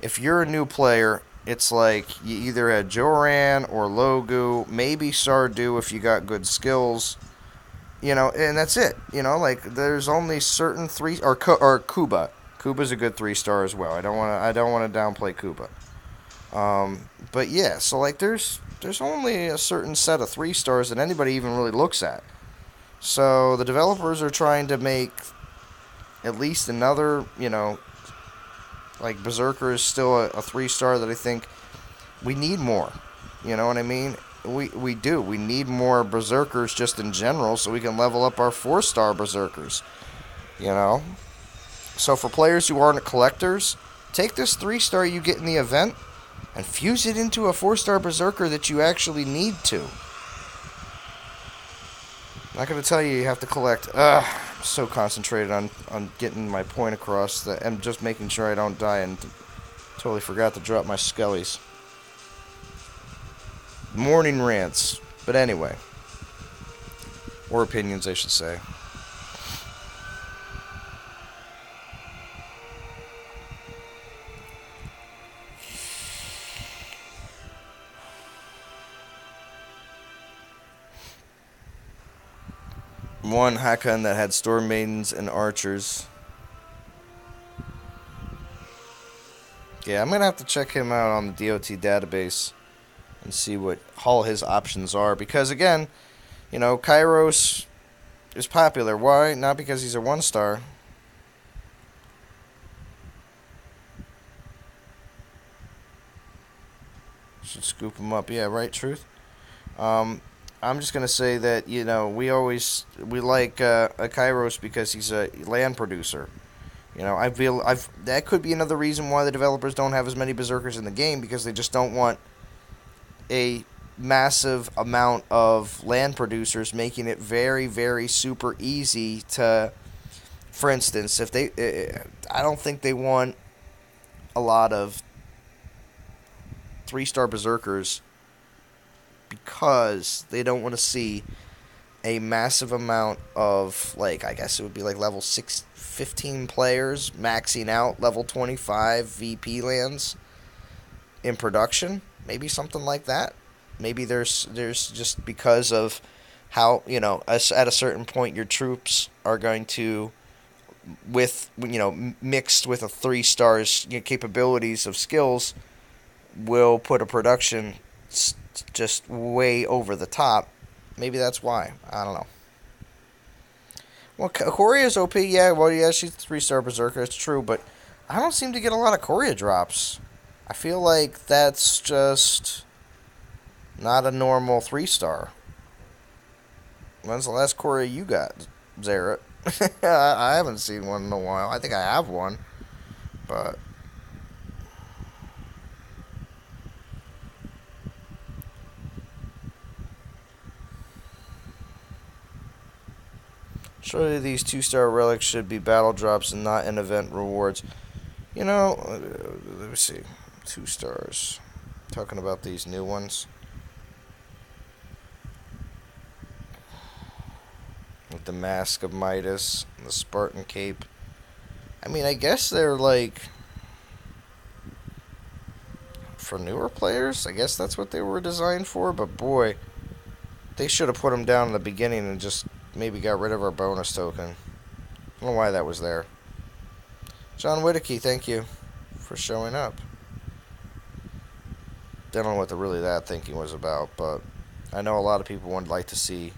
if you're a new player, it's like you either had Joran or Logu, maybe Sardu if you got good skills, and that's it. Like there's only certain or Kuba. Kuba's a good 3-star as well. I don't want to downplay Kuba. But yeah, so like there's only a certain set of 3-stars that anybody even really looks at. So the developers are trying to make at least another, like Berserker is still a 3-star that I think we need more. You know what I mean? We do. We need more Berserkers just in general so we can level up our 4-star Berserkers. So for players who aren't collectors, take this 3-star you get in the event and fuse it into a 4-star Berserker that you actually need to. I'm not going to tell you have to collect. I'm so concentrated on getting my point across that I'm just making sure I don't die and totally forgot to drop my skellies. Morning rants. But anyway. Or opinions, I should say. One Hakan that had Storm Maidens and Archers. Yeah, I'm going to have to check him out on the DOT database and see what all his options are. Because, again, Kairos is popular. Why? Not because he's a 1-star. Should scoop him up. Yeah, right, Truth? I'm just going to say that, we like a Kairos because he's a land producer. You know, that could be another reason why the developers don't have as many berserkers in the game, because they just don't want a massive amount of land producers making it very, very super easy to. For instance, if I don't think they want a lot of 3-star berserkers because they don't want to see a massive amount of, like, I guess it would be like level 15 players maxing out level 25 VP lands in production. Maybe something like that. Maybe there's just because of how, at a certain point your troops are going to, with, mixed with a 3 stars capabilities of skills, will put a production just way over the top. Maybe that's why. I don't know. Well, Korea is OP, yeah. Well, yeah, she's a 3-star berserker. It's true, but I don't seem to get a lot of Korea drops. I feel like that's just not a normal 3-star. When's the last Korea you got, Zara? I haven't seen one in a while. I think I have one, but surely these 2-star relics should be battle drops and not in event rewards. Let me see. 2 stars. Talking about these new ones. With the Mask of Midas and the Spartan Cape. I mean, I guess they're like for newer players. I guess that's what they were designed for. But boy, they should have put them down in the beginning and just maybe got rid of our bonus token. I don't know why that was there. John Whittaky, thank you for showing up. Don't know what that thinking was about, but I know a lot of people would like to see.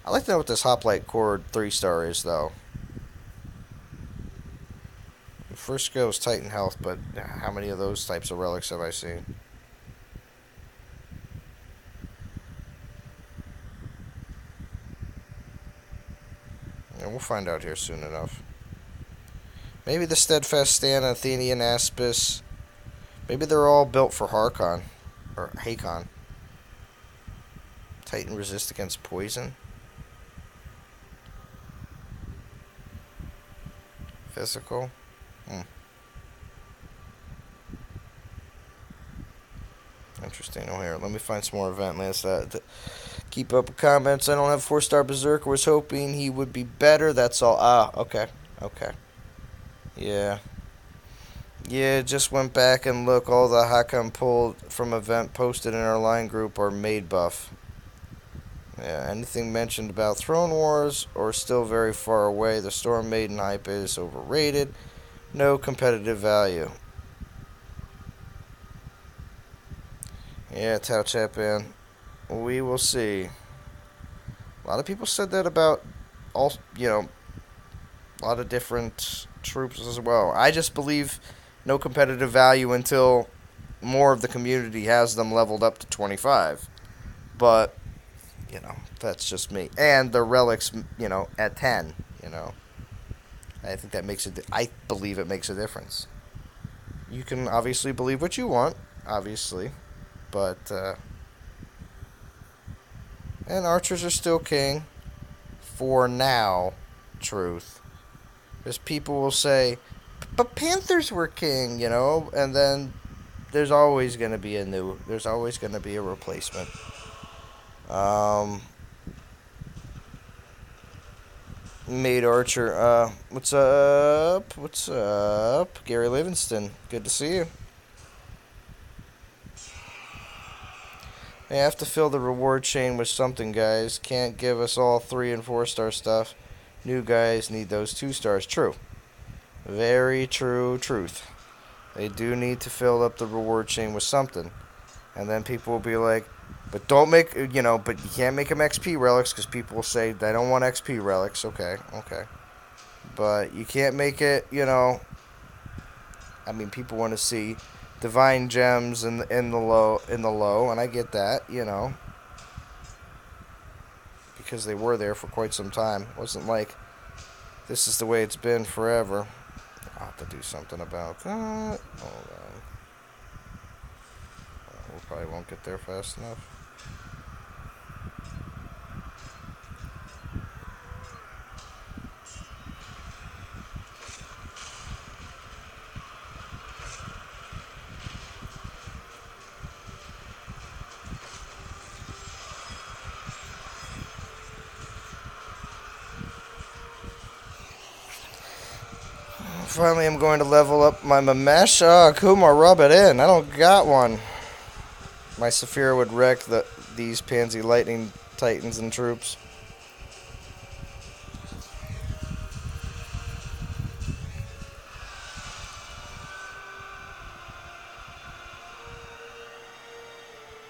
I'd like to know what this Hoplite Cord 3-star is, though. The first skill is Titan Health, but how many of those types of relics have I seen? Yeah, we'll find out here soon enough. Maybe the Steadfast Stand, Athenian Aspis. Maybe they're all built for Harkon. Or Hakon. Titan resist against poison. Physical. Interesting. Oh, here. Let me find some more event lands. Keep up with comments. I don't have 4-star Berserker. Was hoping he would be better. That's all. Okay. Okay. Yeah. Yeah, just went back and look. All the Hakon pulled from event posted in our line group are made buff. Yeah, anything mentioned about Throne Wars or still very far away. The Storm Maiden hype is overrated. No competitive value. Yeah, Tao Chapan. We will see. A lot of people said that about all, a lot of different troops as well. I just believe no competitive value until more of the community has them leveled up to 25. But that's just me. And the relics, at 10, I think that makes it. I believe it makes a difference. You can obviously believe what you want, obviously, but and archers are still king for now. Truth, because people will say, but panthers were king, and then there's always going to be there's always going to be a replacement. Made Archer, what's up? What's up? Gary Livingston, good to see you. They have to fill the reward chain with something, guys. Can't give us all 3 and 4-star stuff. New guys need those 2 stars. True. Very true truth. They do need to fill up the reward chain with something. And then people will be like, but don't make, but you can't make them XP relics because people will say they don't want XP relics. Okay. But you can't make it, I mean, people want to see divine gems in the low, and I get that, because they were there for quite some time. It wasn't like this is the way it's been forever. I'll have to do something about that. Hold on. We probably won't get there fast enough. Finally, I'm going to level up my Mamesha Akuma, rub it in. I don't got one. My Saphira would wreck these Pansy Lightning Titans and troops.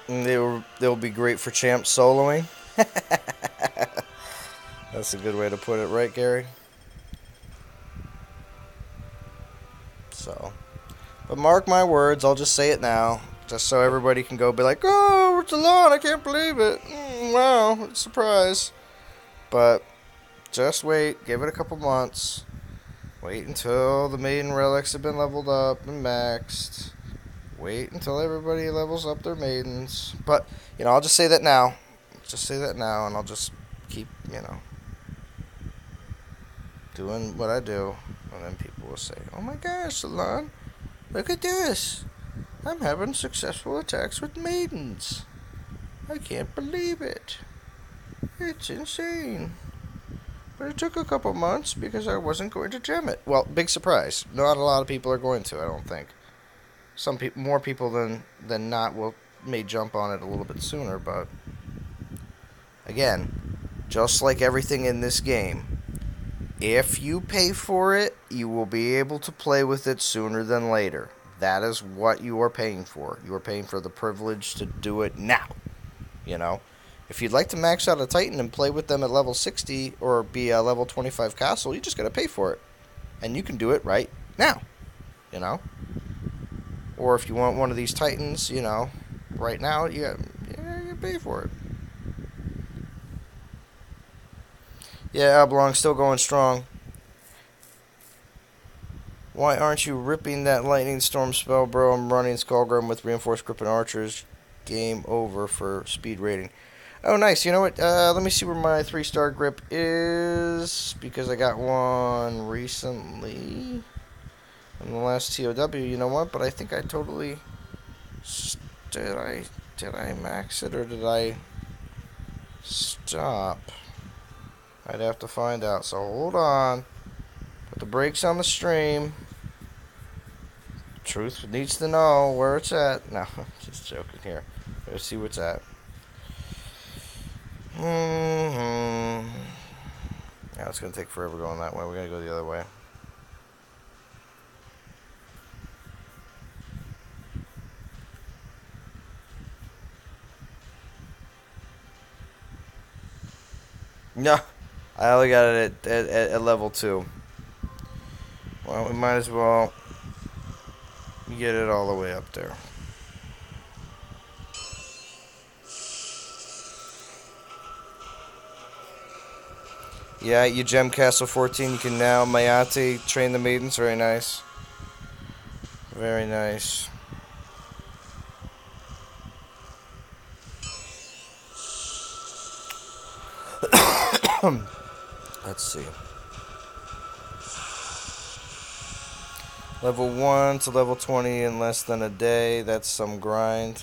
And they'll be great for champ soloing. That's a good way to put it, right, Gary? So, but mark my words, I'll just say it now, just so everybody can go be like, oh, it's Zalon, I can't believe it. Wow, it's a surprise. But just wait, give it a couple months. Wait until the maiden relics have been leveled up and maxed. Wait until everybody levels up their maidens. But, I'll just say that now. Just say that now, and I'll just keep, doing what I do. And then people will say, oh my gosh, Zalon, look at this. I'm having successful attacks with maidens. I can't believe it. It's insane. But it took a couple months because I wasn't going to gem it. Well, big surprise. Not a lot of people are going to, I don't think. Some people, more people than not, may jump on it a little bit sooner. But again, just like everything in this game, if you pay for it, you will be able to play with it sooner than later. That is what you are paying for. You are paying for the privilege to do it now. If you'd like to max out a Titan and play with them at level 60 or be a level 25 castle, you just got to pay for it. And you can do it right now. Or if you want one of these Titans, right now, you pay for it. Yeah, Oblong still going strong. Why aren't you ripping that Lightning Storm spell, bro? I'm running Skullgrim with Reinforced Grip and Archers. Game over for speed rating. Oh, nice. You know what? Let me see where my 3-star grip is, because I got one recently in the last TOW. You know what? But I think I totally... Did I max it, or did I stop? I'd have to find out. So hold on. Put the brakes on the stream. Truth needs to know where it's at. No, just joking here. Let's see what's at. Yeah, it's going to take forever going that way. We're going to go the other way. No, I only got it at level 2. Well, we might as well get it all the way up there. Yeah, you gem Castle 14. You can now Mayate train the maidens. Very nice. Very nice. Let's see. Level 1 to level 20 in less than a day. That's some grind.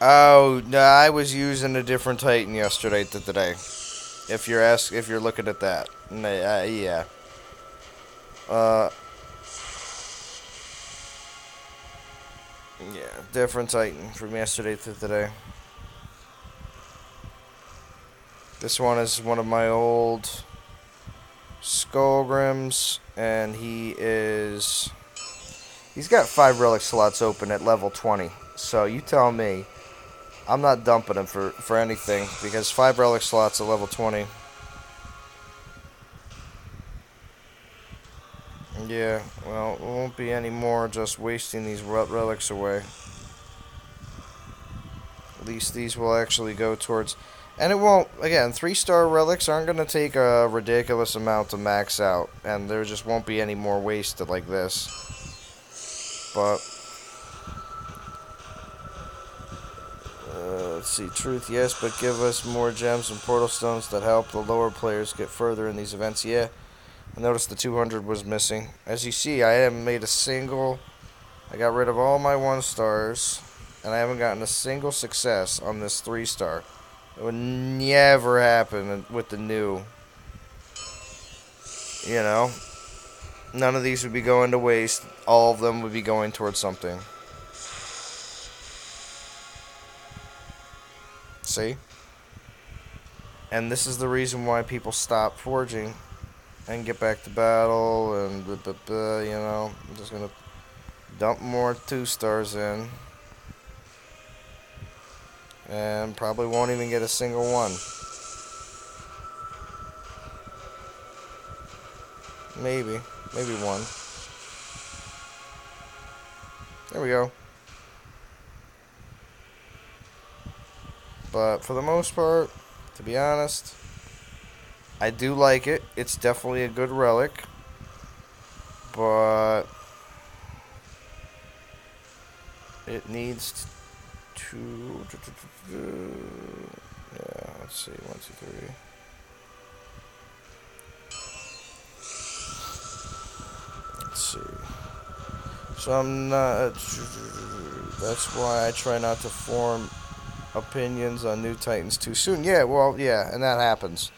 Oh, no, I was using a different Titan yesterday to today. If you're looking at that. Yeah. Yeah, different Titan from yesterday to today. This one is one of my old Skullgrims, and he's got 5 relic slots open at level 20. So you tell me, I'm not dumping him for anything, because 5 relic slots at level 20. Yeah, well, it won't be any more just wasting these relics away. At least these will actually go towards... And it won't... Again, 3-star relics aren't going to take a ridiculous amount to max out. And there just won't be any more wasted like this. But... let's see. Truth, yes, but give us more gems and portal stones that help the lower players get further in these events. Yeah. I noticed the 200 was missing. As you see, I haven't made a single... I got rid of all my 1-stars, and I haven't gotten a single success on this 3-star. It would never happen with the new. You know? None of these would be going to waste. All of them would be going towards something. See? And this is the reason why people stop forging and get back to battle and you know, I'm just gonna dump more 2-stars in and probably won't even get a single one. Maybe one. There we go. But for the most part, to be honest, I do like it. It's definitely a good relic. But it needs to... Yeah, let's see. 1, 2, 3. Let's see. So I'm not... That's why I try not to form opinions on new Titans too soon. Yeah, well, yeah, and that happens.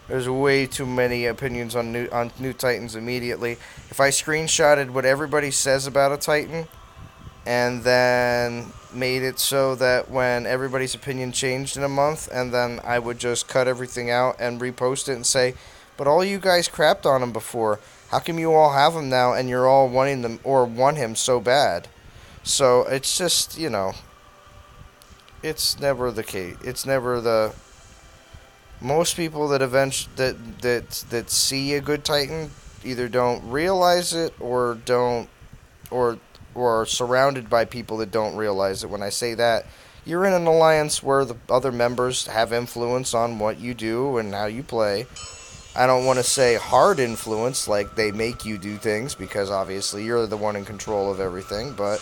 There's way too many opinions on new Titans immediately. If I screenshotted what everybody says about a Titan and then made it so that when everybody's opinion changed in a month, and then I would just cut everything out and repost it and say, but all you guys crapped on him before. How come you all have him now and you're all wanting them or want him so bad? So it's just, you know, it's never the case. It's never the... Most people that that see a good Titan either don't realize it or don't or are surrounded by people that don't realize it. When I say that, you're in an alliance where the other members have influence on what you do and how you play. I don't want to say hard influence, like they make you do things, because obviously you're the one in control of everything, but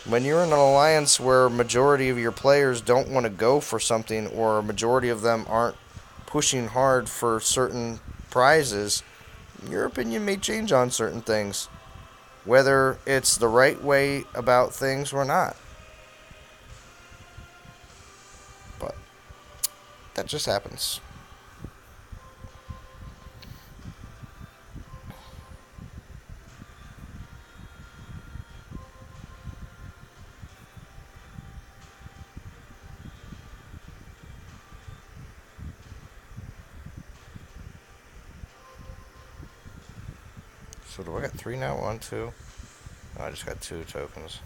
when you're in an alliance where majority of your players don't want to go for something, or a majority of them aren't pushing hard for certain prizes, your opinion may change on certain things, whether it's the right way about things or not. But that just happens. So do I got 3 now? 1, 2. No, I just got 2 tokens.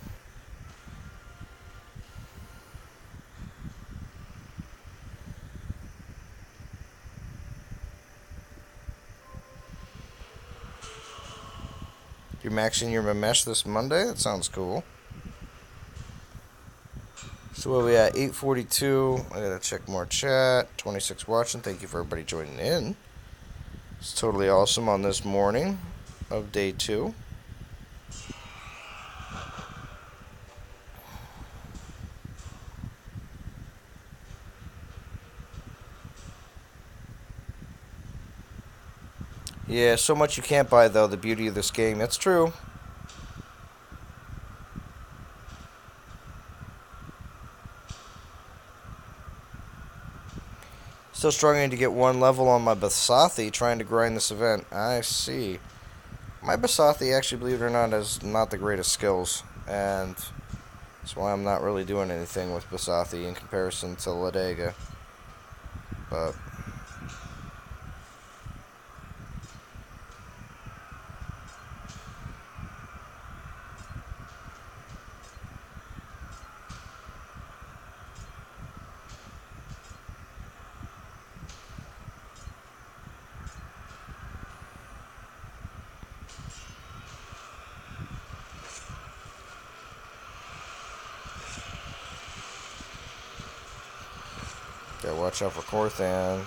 You're maxing your Memesh this Monday? That sounds cool. So what are we at? 8:42. I gotta check more chat. 26 watching. Thank you for everybody joining in. It's totally awesome on this morning of day 2. Yeah, so much you can't buy, though, the beauty of this game. That's true. Still struggling to get 1 level on my Basathi, trying to grind this event. I see. My Basathi, actually, believe it or not, has not the greatest skills. And that's why I'm not really doing anything with Basathi in comparison to Ladega. But Gotta watch out for Corthan.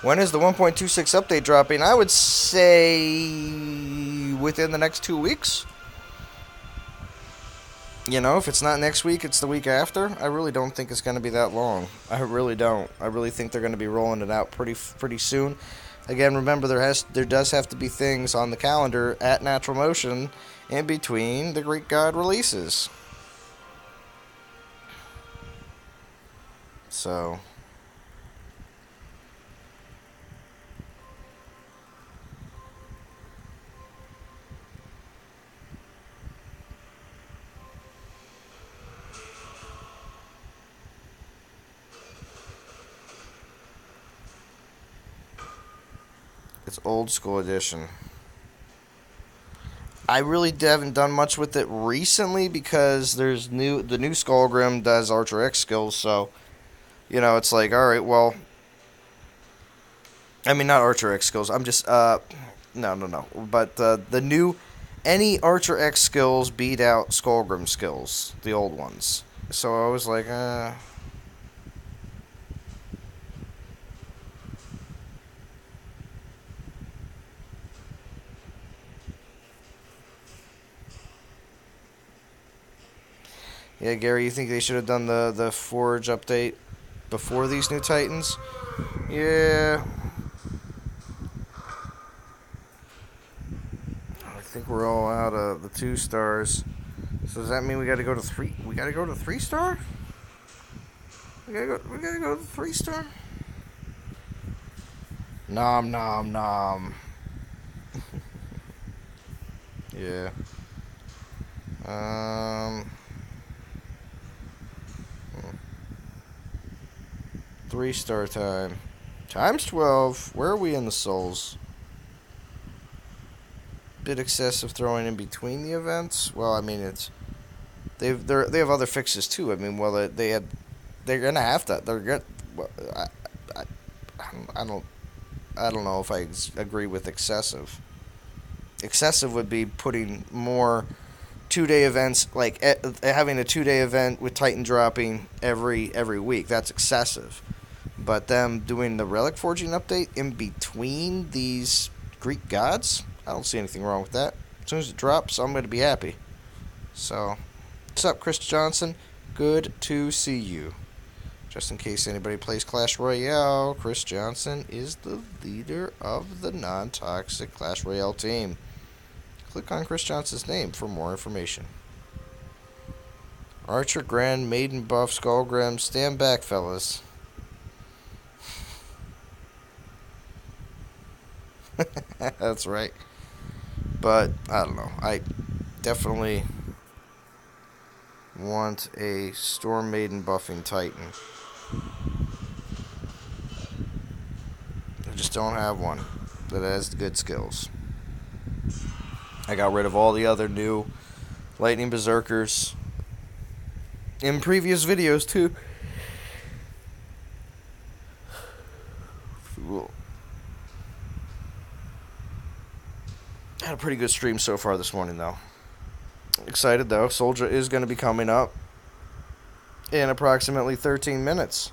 When is the 1.26 update dropping? I would say within the next 2 weeks. You know, if it's not next week, it's the week after. I really don't think it's going to be that long. I really don't. I really think they're going to be rolling it out pretty soon. Again, remember there does have to be things on the calendar at Natural Motion in between the Greek God releases. So it's old school edition. I really haven't done much with it recently because the new Skullgrim does Archer X skills, so you know it's like, all right, well, I mean not Archer X skills. I'm just no, but the new any Archer X skills beat out Skullgrim skills, the old ones. So I was like, Yeah, Gary, you think they should have done the Forge update before these new Titans? Yeah. I think we're all out of the 2 stars. So does that mean we gotta go to 3? We gotta go to 3 star? We gotta go to 3 star? Nom nom nom. Yeah. 3 star time. Times 12. Where are we in the souls? Bit excessive throwing in between the events. Well, I mean they have other fixes too. I mean, well they're gonna have to. They're good. Well, I don't know if I agree with excessive. Excessive would be putting more 2-day events, like having a 2-day event with Titan dropping every week. That's excessive. But them doing the Relic Forging update in between these Greek gods, I don't see anything wrong with that. As soon as it drops, I'm going to be happy. So, what's up, Chris Johnson? Good to see you. Just in case anybody plays Clash Royale, Chris Johnson is the leader of the non-toxic Clash Royale team. Click on Chris Johnson's name for more information. Archer, Grand, Maiden Buff, Skullgrim, stand back, fellas. That's right. But, I don't know. I definitely want a Storm Maiden buffing Titan. I just don't have one that has good skills. I got rid of all the other new Lightning Berserkers in previous videos, too. Had a pretty good stream so far this morning, though. Excited, though. Soldier is going to be coming up in approximately 13 minutes.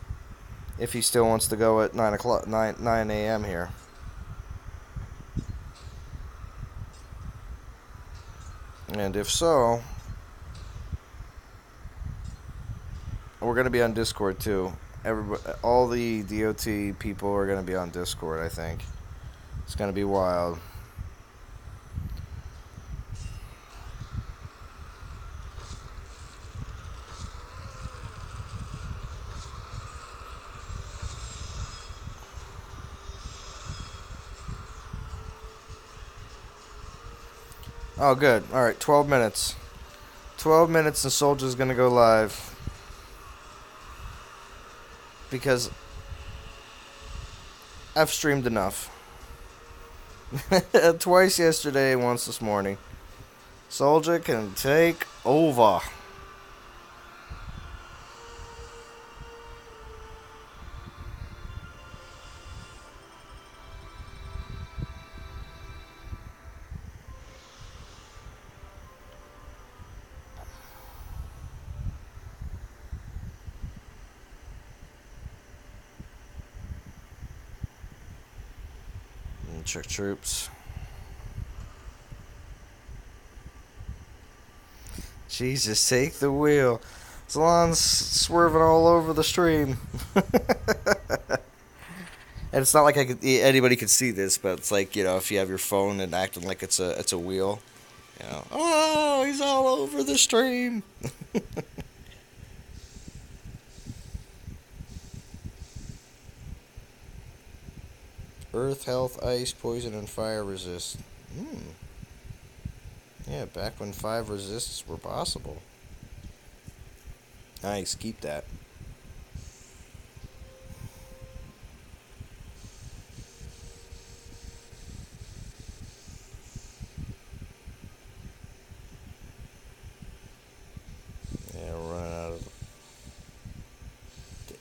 If he still wants to go at 9 a.m. here. And if so, we're going to be on Discord, too. All the DOT people are going to be on Discord, I think. It's going to be wild. Oh, good. Alright, 12 minutes. 12 minutes and Soldier's gonna go live. because I've streamed enough. Twice yesterday, once this morning. Soldier can take over. Check troops. Jesus, take the wheel. Zalon's swerving all over the stream. And it's not like anybody could see this, but it's like, if you have your phone and acting like it's a wheel. Oh, he's all over the stream. Earth, health, ice, poison, and fire resist. Yeah, back when 5 resists were possible. Nice, keep that. Yeah, we're running out of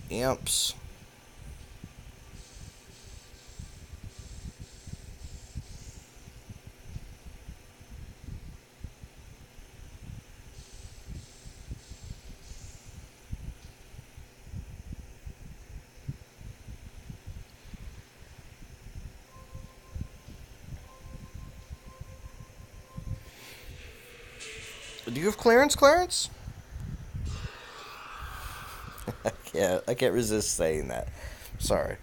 the imps. Do you have clearance, Clarence? I can't resist saying that. Sorry.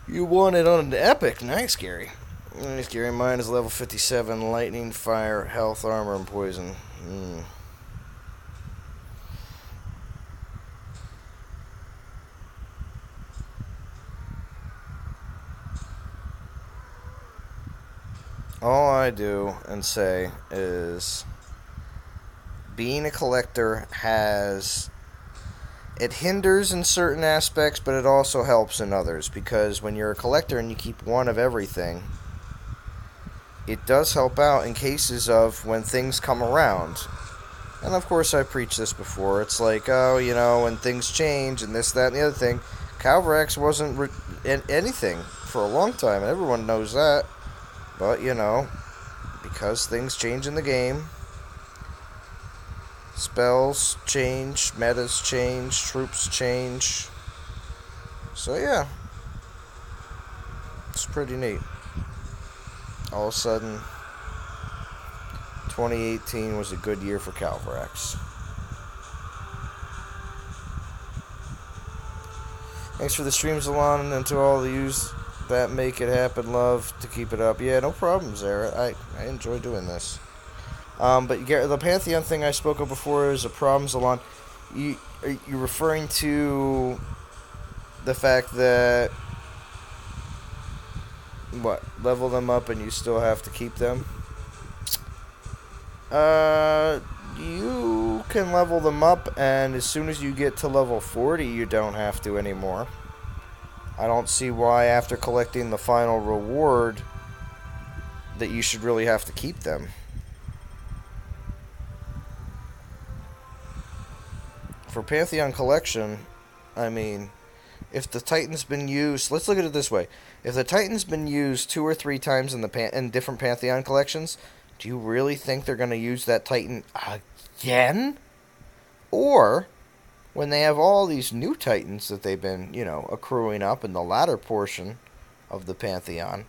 You won it on an epic. Nice, Gary. Nice, Gary. Mine is level 57. Lightning, fire, health, armor, and poison. All I do and say is being a collector it hinders in certain aspects, but it also helps in others, because when you're a collector and you keep one of everything, it does help out in cases of when things come around. And of course, I preached this before. It's like, when things change and this, that, and the other thing. Calvarax wasn't anything for a long time, and everyone knows that. But, because things change in the game, spells change, metas change, troops change. So, yeah. It's pretty neat. All of a sudden, 2018 was a good year for Calvarax. Thanks for the stream, Zalon, and to all the yous that make it happen. Love to keep it up. Yeah, no problems there. I enjoy doing this. But the Pantheon thing I spoke of before is a problem, Zalon. Are you referring to the fact that level them up and you still have to keep them? You can level them up, and as soon as you get to level 40, you don't have to anymore. I don't see why, after collecting the final reward, that you should really have to keep them. For Pantheon collection, if the Titan's been used, let's look at it this way. If the Titan's been used 2 or 3 times in different Pantheon collections, do you really think they're going to use that Titan again? Or, when they have all these new Titans that they've been, accruing up in the latter portion of the Pantheon,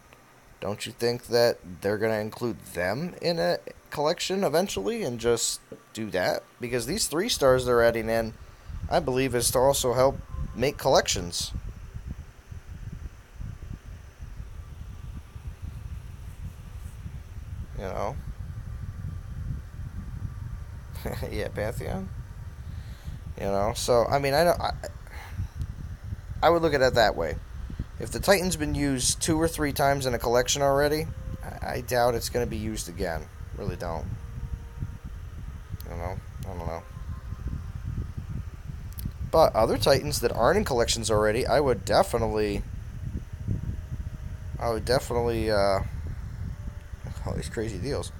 don't you think that they're going to include them in a collection eventually and just do that? Because these 3 stars they're adding in, I believe, is to also help make collections. Yeah, Pantheon. So, I would look at it that way. If the Titan's been used 2 or 3 times in a collection already, I doubt it's going to be used again. Really don't. bought other Titans that aren't in collections already, I would definitely all these crazy deals.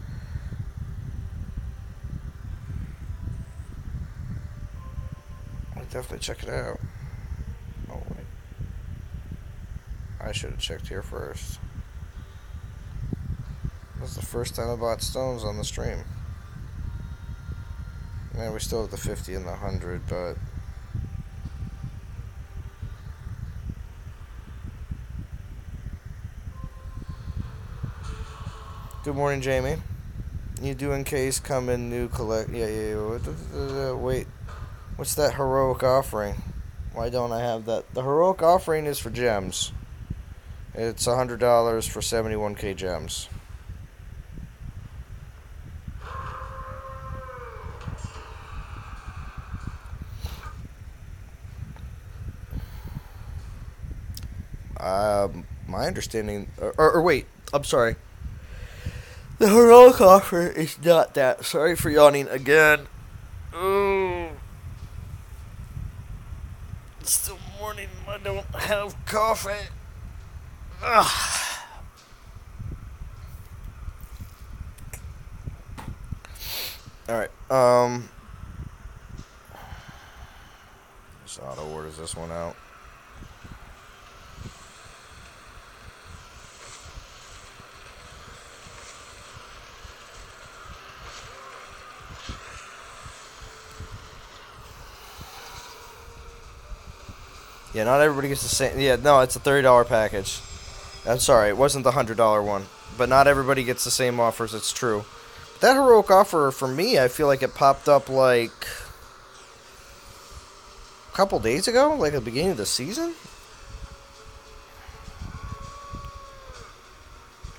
I'd definitely check it out. Oh wait, I should have checked here first. This is the first time I bought stones on the stream. Man, we still have the 50 and the 100, but good morning, Jamie. You doing case come in new collect? Yeah. Wait, what's that heroic offering? Why don't I have that? The heroic offering is for gems. It's $100 for 71k gems. My understanding, or wait, I'm sorry. The heroic offer is not that. Sorry for yawning again. Oh, it's still morning. I don't have coffee. Ugh. All right. Just auto orders this one out. Yeah, not everybody gets the same. Yeah, no, it's a $30 package. I'm sorry, it wasn't the $100 one. But not everybody gets the same offers, it's true. That heroic offer, for me, I feel like it popped up like a couple days ago, like at the beginning of the season.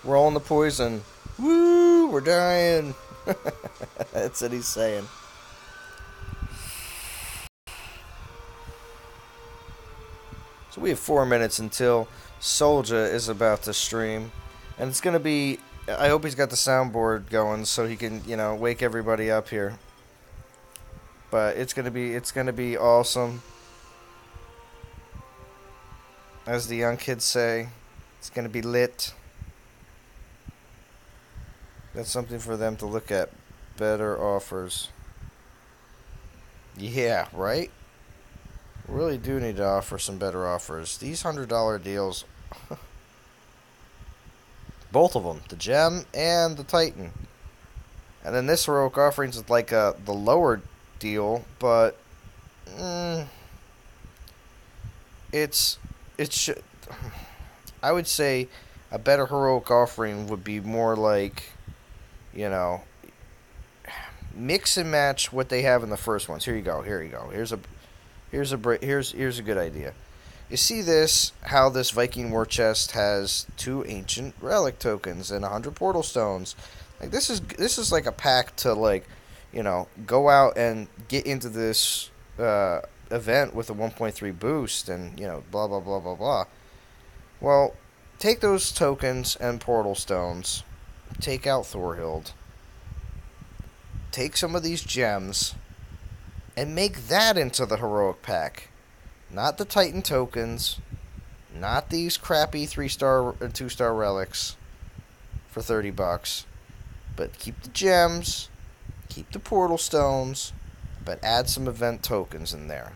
Rolling the poison. Woo, we're dying. That's what he's saying. So we have 4 minutes until Soldier is about to stream. And it's going to be... I hope he's got the soundboard going so he can, wake everybody up here. But it's going to be awesome. As the young kids say, it's going to be lit. That's something for them to look at. Better offers. Yeah, right? Really do need to offer some better offers. These $100 deals, both of them, the gem and the Titan. And then this heroic offerings is like the lower deal, but I would say a better heroic offering would be more like, mix and match what they have in the first ones. Here you go. Here's a good idea. You see this, how this Viking war chest has 2 ancient relic tokens and 100 portal stones. Like this is like a pack to go out and get into this event with a 1.3 boost and blah blah blah blah blah. Well, take those tokens and portal stones, take out Thorhild, take some of these gems, and make that into the heroic pack. Not the Titan tokens, not these crappy 3-star and 2-star relics for $30, but keep the gems, keep the portal stones, but add some event tokens in there.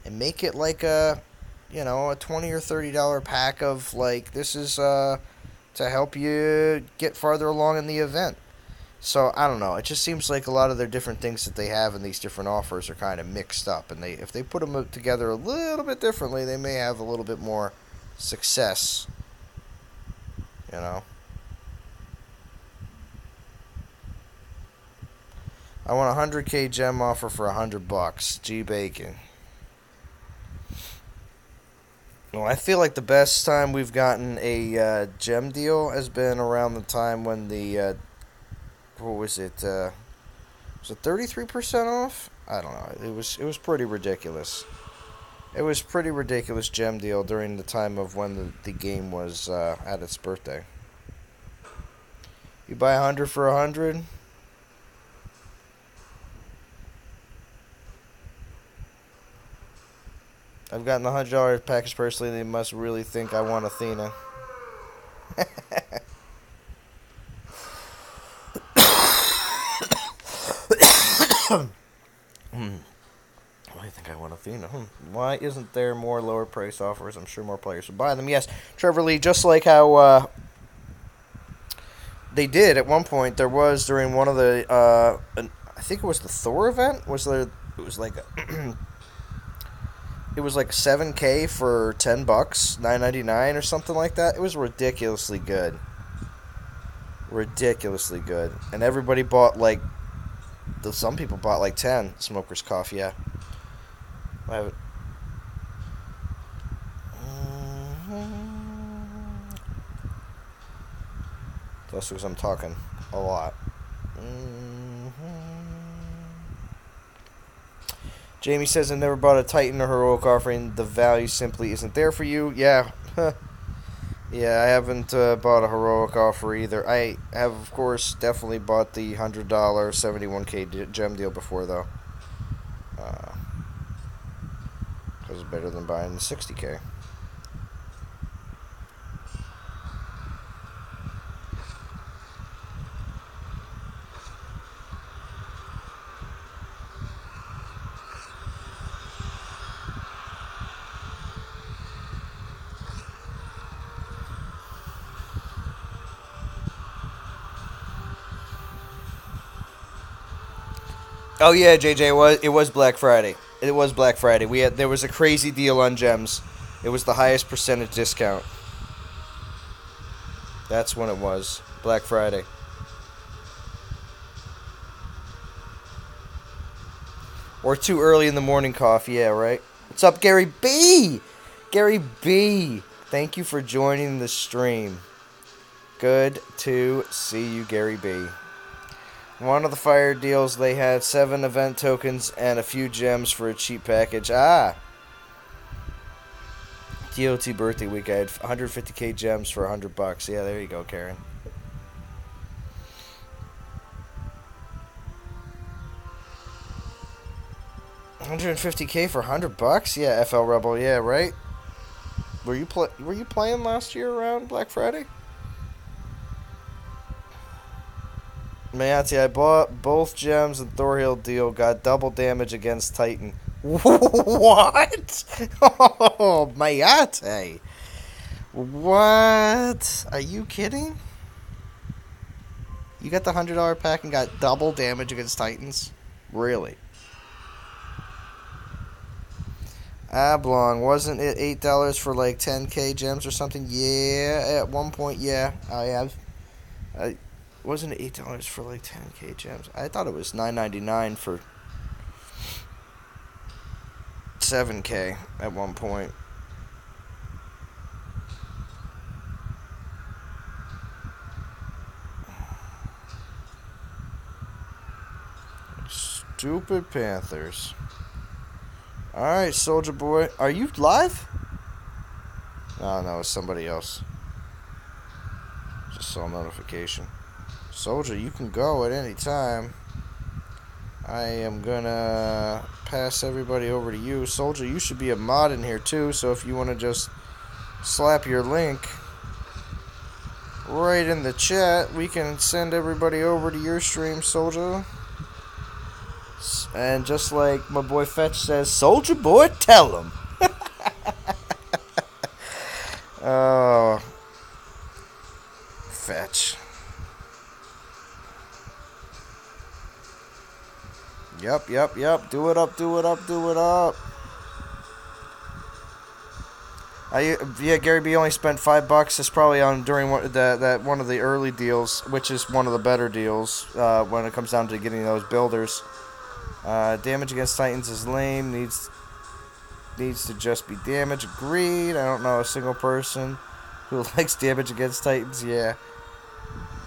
And make it like a $20 or $30 pack of this is to help you get farther along in the event. So, I don't know. It just seems like a lot of their different things that they have in these different offers are kind of mixed up. And if they put them together a little bit differently, they may have a little bit more success. I want a 100k gem offer for $100. G Bacon. Well, I feel like the best time we've gotten a gem deal has been around the time when the... what was it? Was it 33% off? I don't know. It was pretty ridiculous. It was pretty ridiculous gem deal during the time of when the game was at its birthday. You buy 100 for 100. I've gotten the $100 package personally. They must really think I want Athena. Why do you think I want Athena? Why isn't there more lower price offers? I'm sure more players would buy them. Yes, Trevor Lee, just like how they did at one point. There was during one of the, I think it was the Thor event. Was there? It was like it was like 7K for $10, $9.99 or something like that. It was ridiculously good. Ridiculously good. And everybody bought like, some people bought like 10 Smoker's Cough, yeah. I have it. That's because I'm talking a lot. Jamie says, I never bought a Titan or Heroic offering. The value simply isn't there for you. Yeah. Yeah, I haven't bought a Heroic offer either. I have, of course, definitely bought the $100 71K gem deal before, though. Because it's better than buying the 60K. Oh yeah, JJ, it was Black Friday. It was Black Friday. There was a crazy deal on gems. It was the highest percentage discount. That's when it was. Black Friday. Or too early in the morning coffee, yeah, right? What's up, Gary B? Gary B, thank you for joining the stream. Good to see you, Gary B. One of the fire deals, they had 7 event tokens and a few gems for a cheap package. DOT birthday week, I had 150K gems for $100. Yeah, there you go, Karen. $150K for $100? Yeah, FL Rebel. Yeah, right. Were you playing last year around Black Friday? Mayati, I bought both gems and Thorhill deal. Got double damage against Titan. What? Oh, Mayate. What? Are you kidding? You got the $100 pack and got double damage against Titans? Really? Oblong, wasn't it $8 for like 10K gems or something? Yeah, at one point, yeah. I have. Wasn't it $8 for like 10K gems? I thought it was $9.99 for 7K at one point. Stupid Panthers. Alright, Soldier Boy. Are you live? Oh, no, it's somebody else. Just saw a notification. Soldier, you can go at any time. I am gonna pass everybody over to you. Soldier, you should be a mod in here too, so if you want to just slap your link right in the chat, we can send everybody over to your stream, Soldier. And just like my boy Fetch says, Soldier Boy, tell him. Oh, Fetch. Yep. Do it up. Yeah, Gary B only spent $5. It's probably on during one of the early deals, which is one of the better deals when it comes down to getting those builders. Damage against Titans is lame. Needs to just be damage. Agreed. I don't know a single person who likes damage against Titans. Yeah.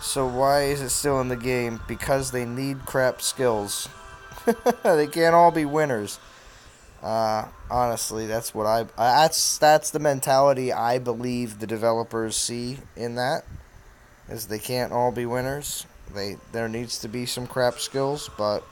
So why is it still in the game? Because they need crap skills. They can't all be winners. Honestly, that's what that's the mentality I believe the developers see in that, is they can't all be winners. There needs to be some crap skills, but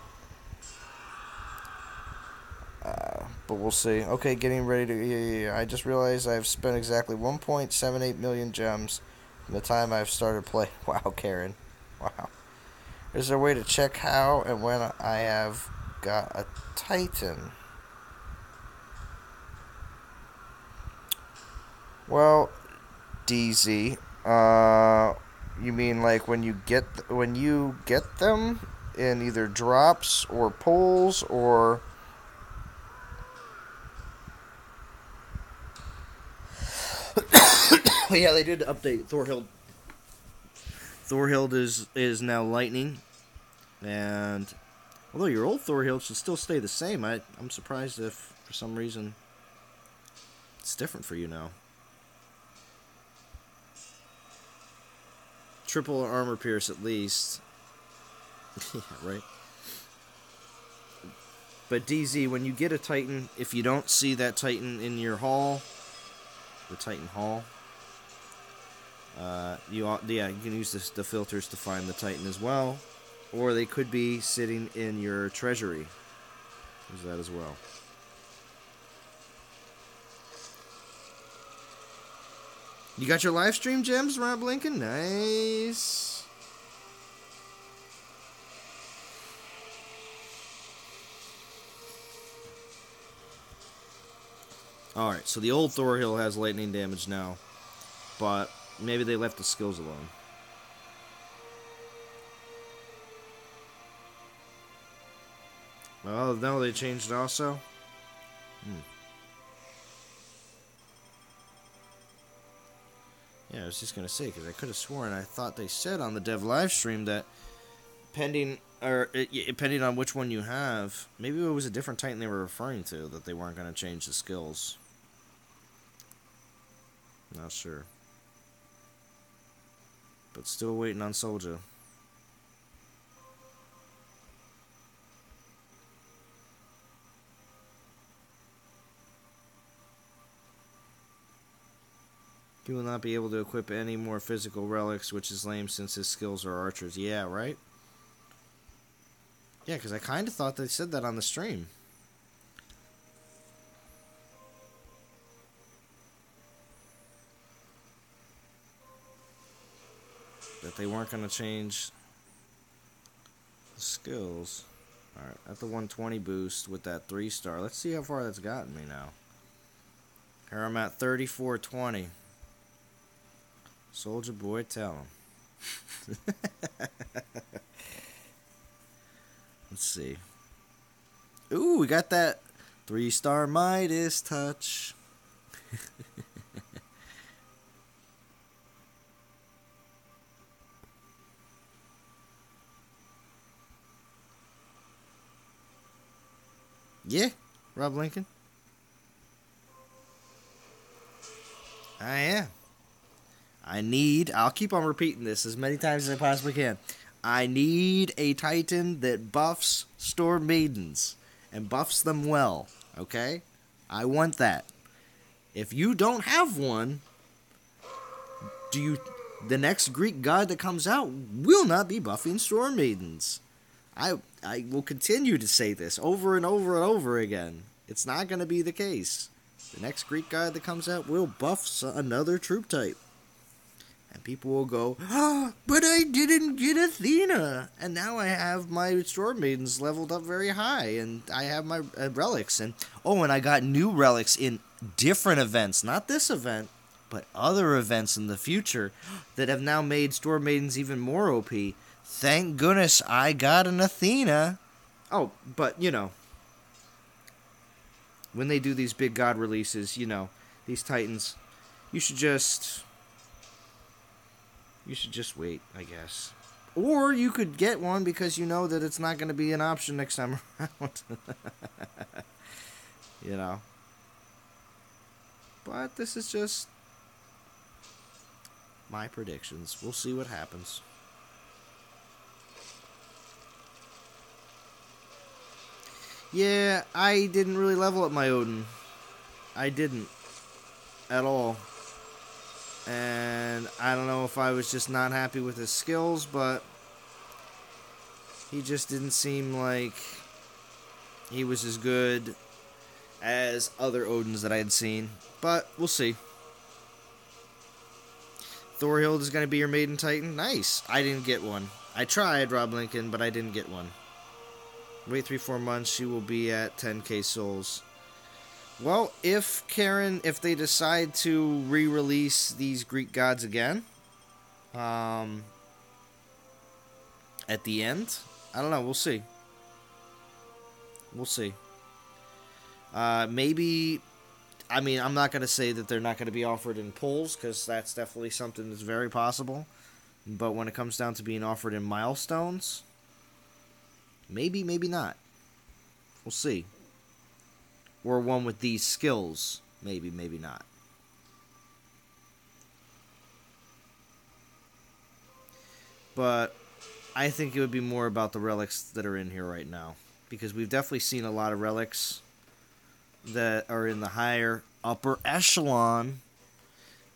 But we'll see. Okay, getting ready to... Yeah. I just realized I've spent exactly 1.78 million gems from the time I've started playing. Wow, Karen. Wow. Is there a way to check how and when I have got a Titan? Well, DZ, you mean like when you get them in either drops or pulls or... Yeah, they did update Thorhild. Thorhild is now lightning, and although your old Thorhild should still stay the same, I'm surprised if for some reason it's different for you now. Triple armor pierce at least. Yeah, right. But DZ, when you get a Titan, if you don't see that Titan in your hall, the Titan hall, you can use the filters to find the Titan as well, or they could be sitting in your treasury. Use that as well. You got your live stream gems, Rob Lincoln? Nice. Alright, so the old Thorhild has lightning damage now, but maybe they left the skills alone. Oh, no, they changed it also? Yeah, I was just going to say, because I could have sworn, I thought they said on the dev live stream that depending on which one you have, maybe it was a different Titan they were referring to, that they weren't going to change the skills. Not sure. But still waiting on Soldier. He will not be able to equip any more physical relics, which is lame since his skills are archers. Yeah, right? Yeah, because I kind of thought they said that on the stream. That they weren't going to change the skills. Alright, at the 120 boost with that 3-star. Let's see how far that's gotten me now. Here I'm at 3420. Soldier boy, tell him. Let's see. Ooh, we got that 3-star Midas touch. Yeah, Rob Lincoln. I am. I'll keep on repeating this as many times as I possibly can. I need a Titan that buffs Storm Maidens and buffs them well, okay? I want that. If you don't have one, the next Greek god that comes out will not be buffing Storm Maidens. I will continue to say this over and over and over again. It's not going to be the case. The next Greek god that comes out will buff another troop type. And people will go, but I didn't get Athena. And now I have my Storm Maidens leveled up very high. And I have my relics. And I got new relics in different events. Not this event, but other events in the future that have now made Storm Maidens even more OP. Thank goodness I got an Athena. Oh, but, when they do these big god releases, these Titans, you should just wait, I guess. Or you could get one because you know that it's not going to be an option next time around. But this is just my predictions. We'll see what happens. Yeah, I didn't really level up my Odin. I didn't. At all. And I don't know if I was just not happy with his skills, but he just didn't seem like he was as good as other Odins that I had seen. But we'll see. Thorhild is going to be your maiden titan. Nice. I didn't get one. I tried, Rob Lincoln, but I didn't get one. Wait 3-4 months, she will be at 10k souls. Well, if they decide to re-release these Greek gods again, at the end, I don't know, we'll see. We'll see. Maybe, I mean, I'm not going to say that they're not going to be offered in pulls, because that's definitely something that's very possible. But when it comes down to being offered in milestones, maybe, maybe not. We'll see. Or one with these skills, maybe, maybe not. But I think it would be more about the relics that are in here right now. Because we've definitely seen a lot of relics that are in the higher upper echelon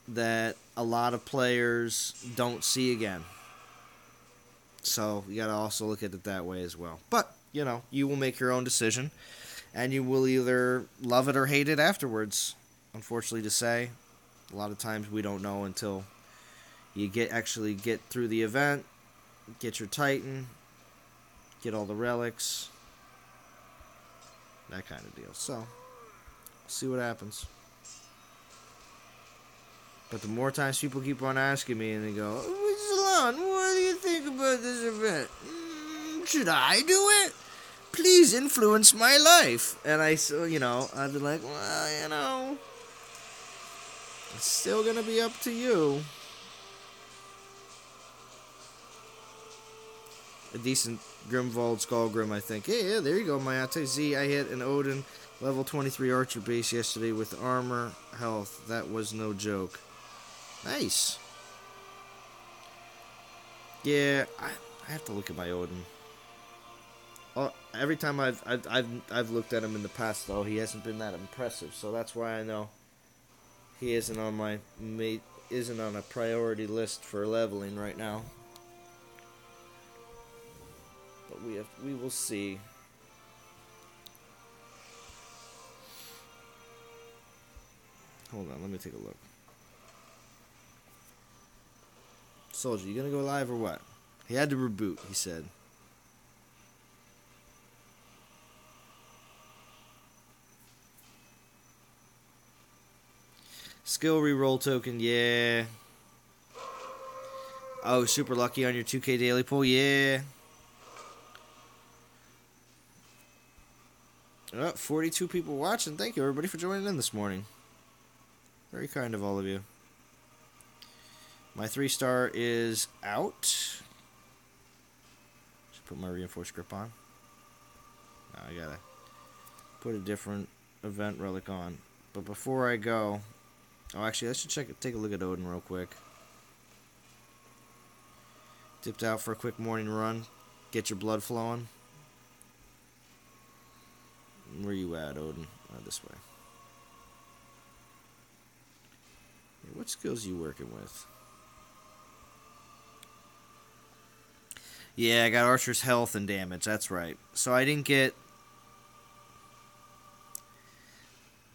that a lot of players don't see again. So you got to also look at it that way as well. But, you know, you will make your own decision. And you will either love it or hate it afterwards. Unfortunately to say, a lot of times we don't know until you actually get through the event, get your Titan, get all the relics, that kind of deal. So, see what happens. But the more times people keep on asking me and they go, Zalon, what do you think about this event? Should I do it? Please influence my life. And you know, I'd be like, well, you know, it's still going to be up to you. A decent Grimwald Skullgrim, I think. Yeah, there you go, Mayate Z. I hit an Odin level 23 archer base yesterday with armor health. That was no joke. Nice. Yeah, I have to look at my Odin. Every time I've looked at him in the past, though, he hasn't been that impressive. So that's why I know he isn't on a priority list for leveling right now. But we will see. Hold on, let me take a look. Soldier, you gonna go live or what? He had to reboot, he said. Skill reroll token, yeah. Oh, super lucky on your 2K daily pull, yeah. Oh, 42 people watching. Thank you, everybody, for joining in this morning. Very kind of all of you. My 3-star is out. Should put my reinforced grip on. Now I gotta put a different event relic on. But before I go... Oh, actually, I should take a look at Odin real quick. Dipped out for a quick morning run. Get your blood flowing. Where you at, Odin? This way. Hey, what skills are you working with? Yeah, I got Archer's health and damage. That's right. So I didn't get...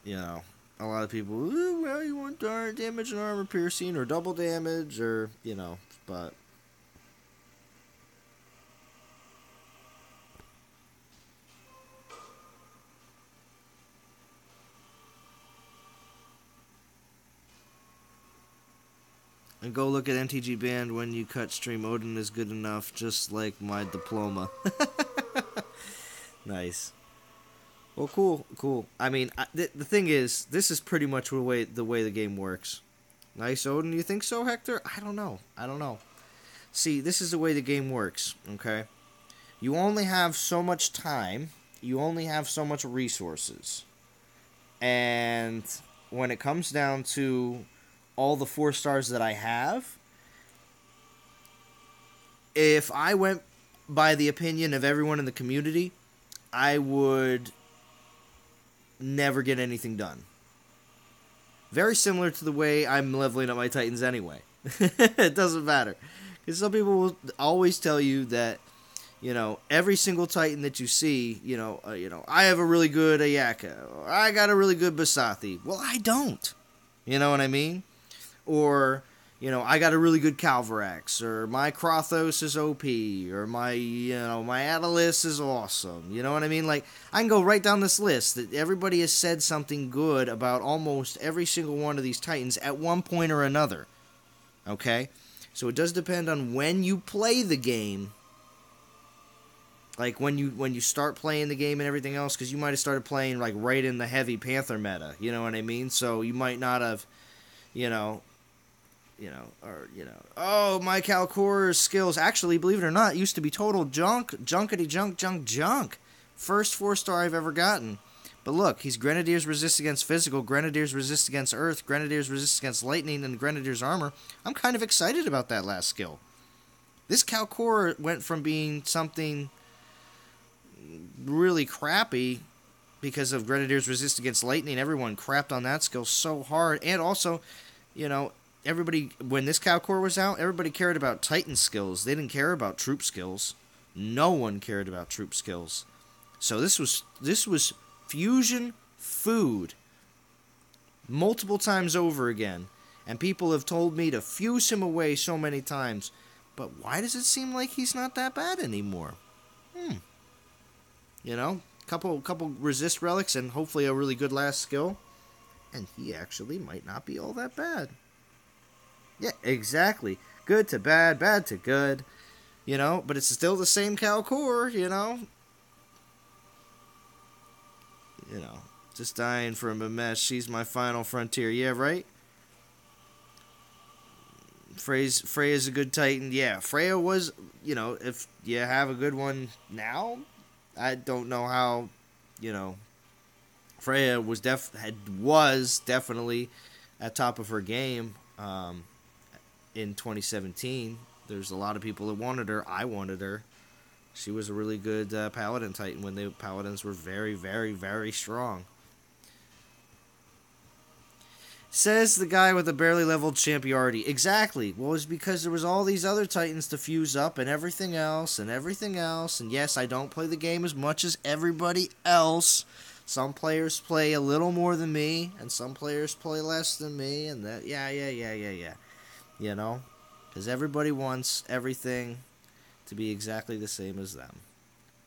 You know... A lot of people, well, you want damage and armor piercing, or double damage, or, you know, but... And go look at MTG Band when you cut stream. Odin is good enough, just like my diploma. Nice. Well, cool. I mean, the thing is, this is pretty much the way the game works. Nice, Odin. You think so, Hector? I don't know. See, this is the way the game works, okay? You only have so much time. You only have so much resources. And when it comes down to all the 4 stars that I have, if I went by the opinion of everyone in the community, I would... never get anything done. Very similar to the way I'm leveling up my Titans anyway. It doesn't matter. Because some people will always tell you that, you know, every single Titan that you see, you know, I have a really good Ayaka. Or I got a really good Basathi. Well, I don't. You know what I mean? Or, you know, I got a really good Calvarax, or my Krothos is OP, or my Atlas is awesome. You know what I mean? Like, I can go right down this list that everybody has said something good about almost every single one of these Titans at one point or another. Okay? So it does depend on when you play the game. Like, when you start playing the game and everything else, because you might have started playing, like, right in the heavy Panther meta. You know what I mean? So you might not have, oh, my Calcor's skills, actually, believe it or not, used to be total junk. First 4-star I've ever gotten. But look, he's Grenadiers resist against physical, Grenadiers resist against earth, Grenadiers resist against lightning, and Grenadiers armor. I'm kind of excited about that last skill. This Calcor went from being something really crappy because of Grenadiers resist against lightning. Everyone crapped on that skill so hard. And also, everybody, when this Calcor was out, everybody cared about Titan skills. They didn't care about troop skills. No one cared about troop skills. So this was fusion food multiple times over again. And people have told me to fuse him away so many times. But why does it seem like he's not that bad anymore? Couple resist relics and hopefully a really good last skill. And he actually might not be all that bad. Yeah, exactly. Good to bad, bad to good. But it's still the same Calcor, just dying from a mess. She's my final frontier. Yeah, right? Freya's a good Titan. Yeah, Freya was, if you have a good one now, I don't know how, Freya was definitely at top of her game in 2017. There's a lot of people that wanted her. I wanted her. She was a really good Paladin Titan when the Paladins were very, very, very strong. Says the guy with a barely leveled Champiarity. Exactly. Well, it's because there was all these other Titans to fuse up and everything else. And yes, I don't play the game as much as everybody else. Some players play a little more than me, and some players play less than me, and that, yeah. Because everybody wants everything to be exactly the same as them.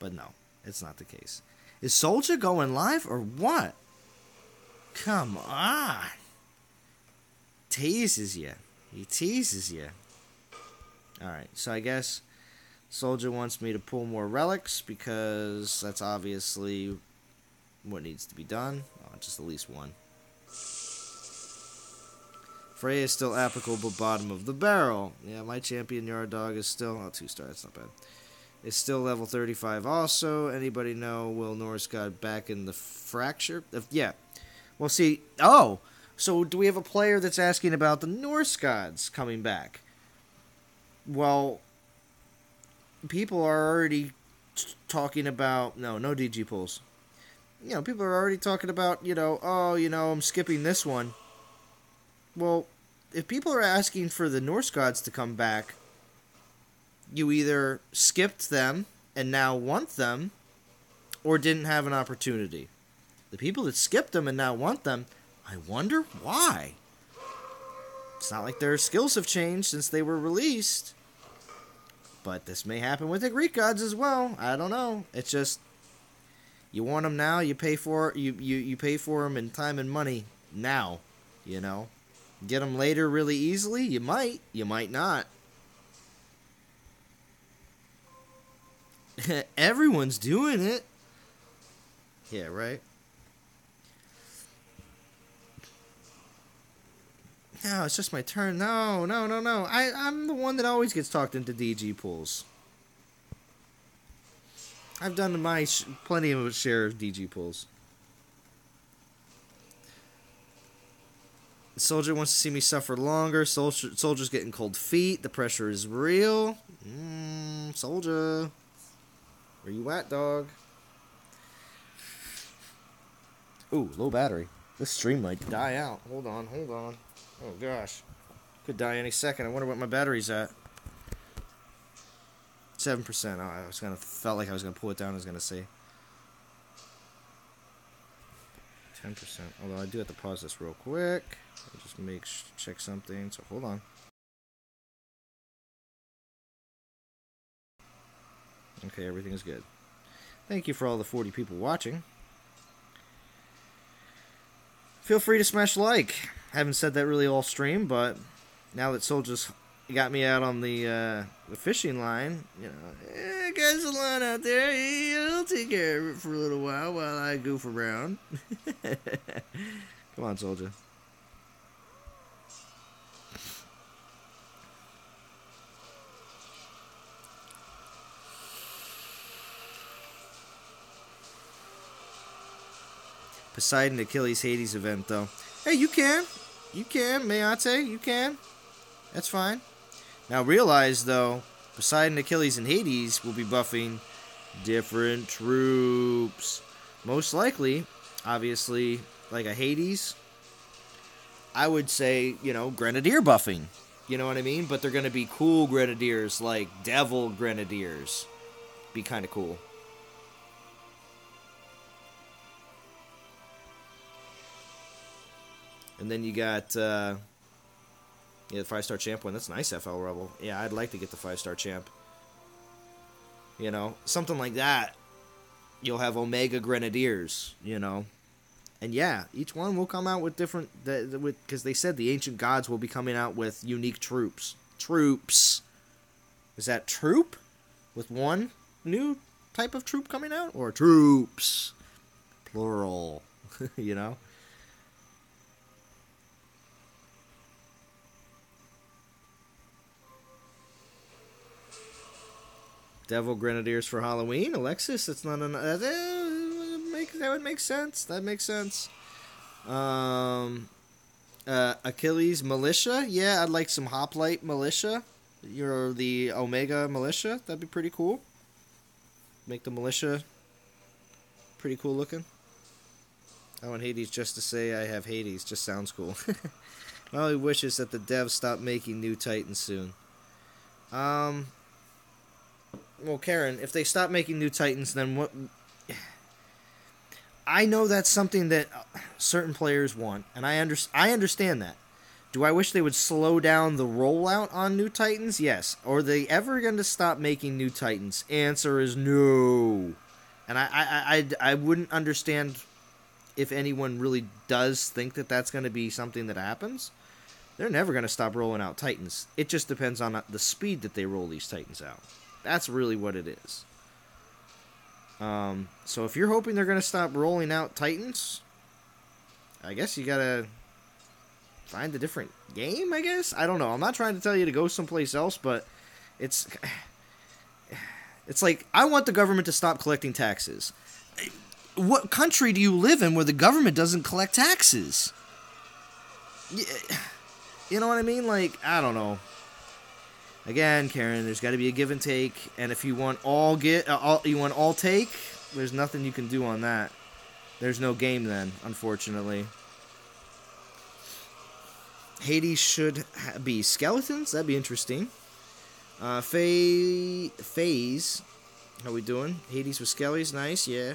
But no, it's not the case. Is Soldier going live, or what? Come on. He teases you. Alright, so I guess Soldier wants me to pull more relics, because that's obviously what needs to be done. Oh, just at least one. Freya is still applicable, but bottom of the barrel. Yeah, my champion Yard Dog is still... 2-star, that's not bad. It's still level 35 also. Anybody know Will Norse got back in the fracture? Yeah. Well, see... Oh! So, do we have a player that's asking about the Norse gods coming back? Well, people are already talking about... No DG pulls. People are already talking about, I'm skipping this one. Well, if people are asking for the Norse gods to come back, you either skipped them and now want them, or didn't have an opportunity. The people that skipped them and now want them, I wonder why. It's not like their skills have changed since they were released. But this may happen with the Greek gods as well. I don't know. It's just, you want them now, you pay for you pay for them in time and money now, Get them later really easily? You might not. Everyone's doing it. Yeah, right? No, it's just my turn. No. I'm the one that always gets talked into DG pools. I've done plenty of a share of DG pools. The Soldier wants to see me suffer longer. Soldier's getting cold feet. The pressure is real. Soldier. Where you at, dog? Ooh, low battery. This stream might die out. Hold on. Oh, gosh. Could die any second. I wonder what my battery's at. 7%. Oh, felt like I was going to pull it down, I was going to say. 10%. Although I do have to pause this real quick. I'll just check something. So hold on. Okay, everything is good. Thank you for all the 40 people watching. Feel free to smash like. Haven't said that really all stream, but now that Soldier's got me out on the fishing line, you know, got Zalon out there. He'll take care of it for a little while I goof around. Come on, Soldier. Poseidon, Achilles, Hades event, though. Hey, you can. You can, Mayate. You can. That's fine. Now, realize, though, Poseidon, Achilles, and Hades will be buffing different troops. Most likely, obviously, like a Hades, I would say, you know, Grenadier buffing. You know what I mean? But they're going to be cool Grenadiers, like Devil Grenadiers. Be kind of cool. And then you got, the 5-star champ one. That's nice, FL Rebel. Yeah, I'd like to get the 5-star champ. You know, something like that. You'll have Omega Grenadiers, you know. And yeah, each one will come out with different, because they said the ancient gods will be coming out with unique troops. Troops. Is that troop? With one new type of troop coming out? Or troops? Plural. You know? Devil Grenadiers for Halloween, Alexis. That's not that would make sense. That makes sense. Achilles Militia. Yeah, I'd like some Hoplite Militia. You're the Omega Militia. That'd be pretty cool. Make the militia pretty cool looking. I want Hades just to say I have Hades. Just sounds cool. My only wish is that the devs stop making new Titans soon. Well, Karen, if they stop making new Titans, then what? I know that's something that certain players want, and I understand that. Do I wish they would slow down the rollout on new Titans? Yes. Are they ever going to stop making new Titans? Answer is no. And I wouldn't understand if anyone really does think that that's going to be something that happens. They're never going to stop rolling out Titans. It just depends on the speed that they roll these Titans out. That's really what it is. So if you're hoping they're going to stop rolling out Titans, I guess you got to find a different game, I guess? I don't know. I'm not trying to tell you to go someplace else, but it's like, I want the government to stop collecting taxes. What country do you live in where the government doesn't collect taxes? You know what I mean? Like, I don't know. Again, Karen, there's got to be a give and take, and if you want all take, there's nothing you can do on that. There's no game then, unfortunately. Hades should be skeletons. That'd be interesting. Phase. How we doing? Hades with skellies. Nice. Yeah.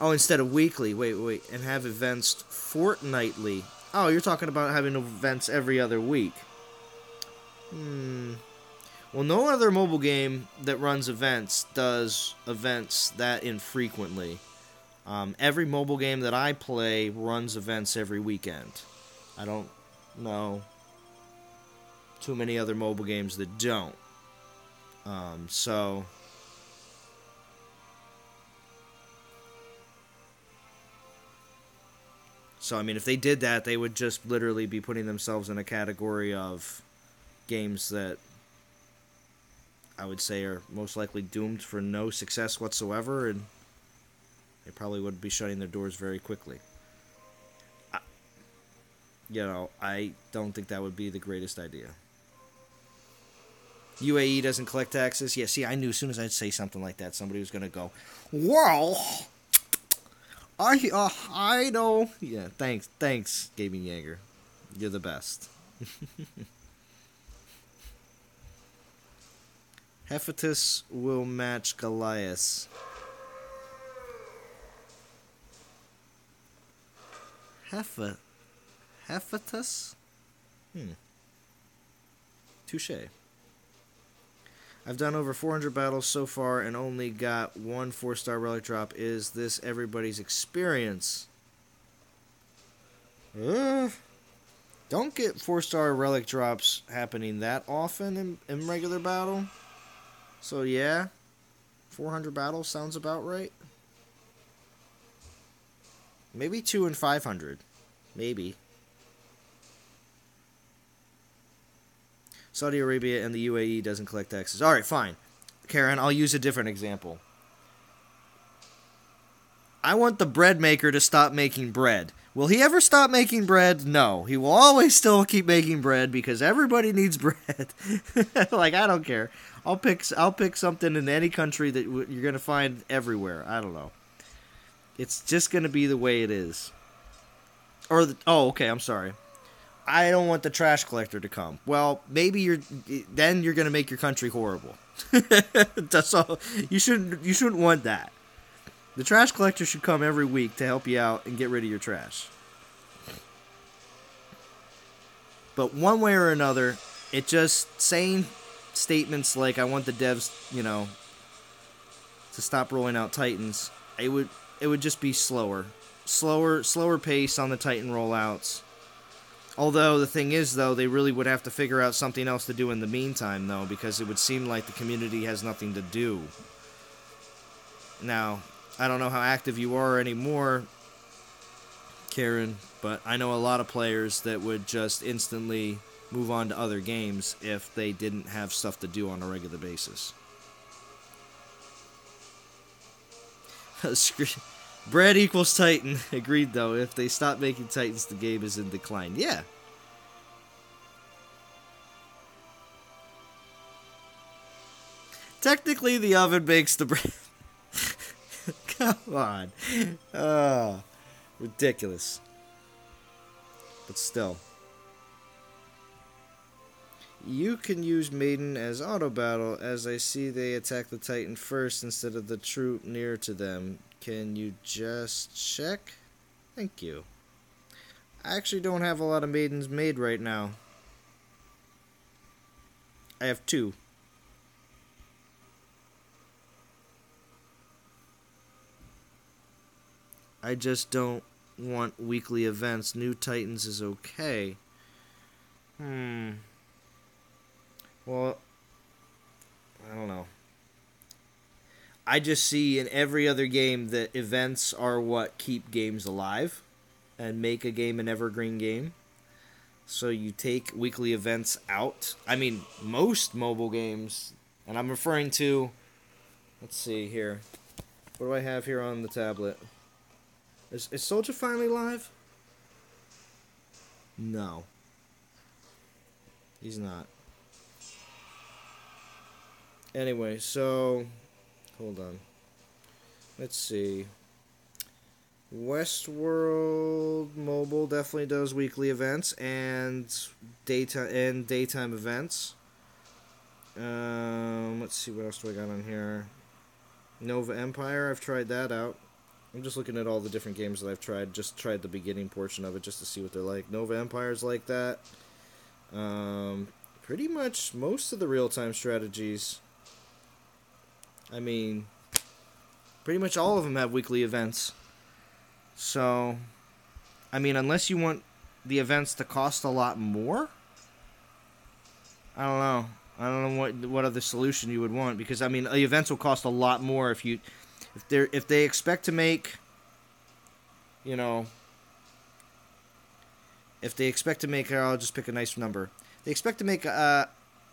Oh, instead of weekly. Wait. And have events fortnightly. Oh, you're talking about having events every other week. Well, no other mobile game that runs events does events that infrequently. Every mobile game that I play runs events every weekend. I don't know too many other mobile games that don't. So I mean, if they did that, they would just literally be putting themselves in a category of games that I would say are most likely doomed for no success whatsoever, and they probably would be shutting their doors very quickly. I don't think that would be the greatest idea. UAE doesn't collect taxes. Yeah, see, I knew as soon as I'd say something like that, somebody was going to go, well, I know. Yeah, thanks, Gaming Jaeger. You're the best. Hephaestus will match Goliath. Hefatus? Touche. I've done over 400 battles so far and only got one 4-star relic drop. Is this everybody's experience? Don't get 4-star relic drops happening that often in regular battle. So yeah, 400 battles sounds about right. Maybe 2 and 500. Maybe. Saudi Arabia and the UAE doesn't collect taxes. Alright, fine. Karen, I'll use a different example. I want the bread maker to stop making bread. Will he ever stop making bread? No. He will always still keep making bread because everybody needs bread. Like, I don't care. I'll pick something in any country that you're going to find everywhere. I don't know. It's just going to be the way it is. Okay, I'm sorry. I don't want the trash collector to come. Well, maybe then you're going to make your country horrible. That's all. You shouldn't want that. The trash collector should come every week to help you out and get rid of your trash. But one way or another, it just saying statements like I want the devs, to stop rolling out Titans. It would just be slower pace on the Titan rollouts. Although, the thing is, though, they really would have to figure out something else to do in the meantime, though, because it would seem like the community has nothing to do. Now, I don't know how active you are anymore, Karen, but I know a lot of players that would just instantly move on to other games if they didn't have stuff to do on a regular basis. Bread equals Titan. Agreed, though. If they stop making Titans, the game is in decline. Yeah. Technically, the oven bakes the bread. Come on. Oh, ridiculous. But still. You can use Maiden as auto battle, as I see they attack the Titan first instead of the troop near to them. Can you just check? Thank you. I actually don't have a lot of Maidens made right now. I have 2. I just don't want weekly events. New Titans is okay. Well, I don't know. I just see in every other game that events are what keep games alive and make a game an evergreen game. So you take weekly events out. I mean, most mobile games, and I'm referring to, let's see here. What do I have here on the tablet? Is Soldier finally live? No. He's not. Anyway, so hold on. Let's see. Westworld Mobile definitely does weekly events and daytime events. Let's see what else do I got on here. Nova Empire, I've tried that out. I'm just looking at all the different games that I've tried. Just tried the beginning portion of it just to see what they're like. Nova Empire's like that. Pretty much most of the real-time strategies. I mean, pretty much all of them have weekly events. So, I mean, unless you want the events to cost a lot more, I don't know. I don't know what other solution you would want, because I mean, the events will cost a lot more if they expect to make, I'll just pick a nice number. They expect to make $100,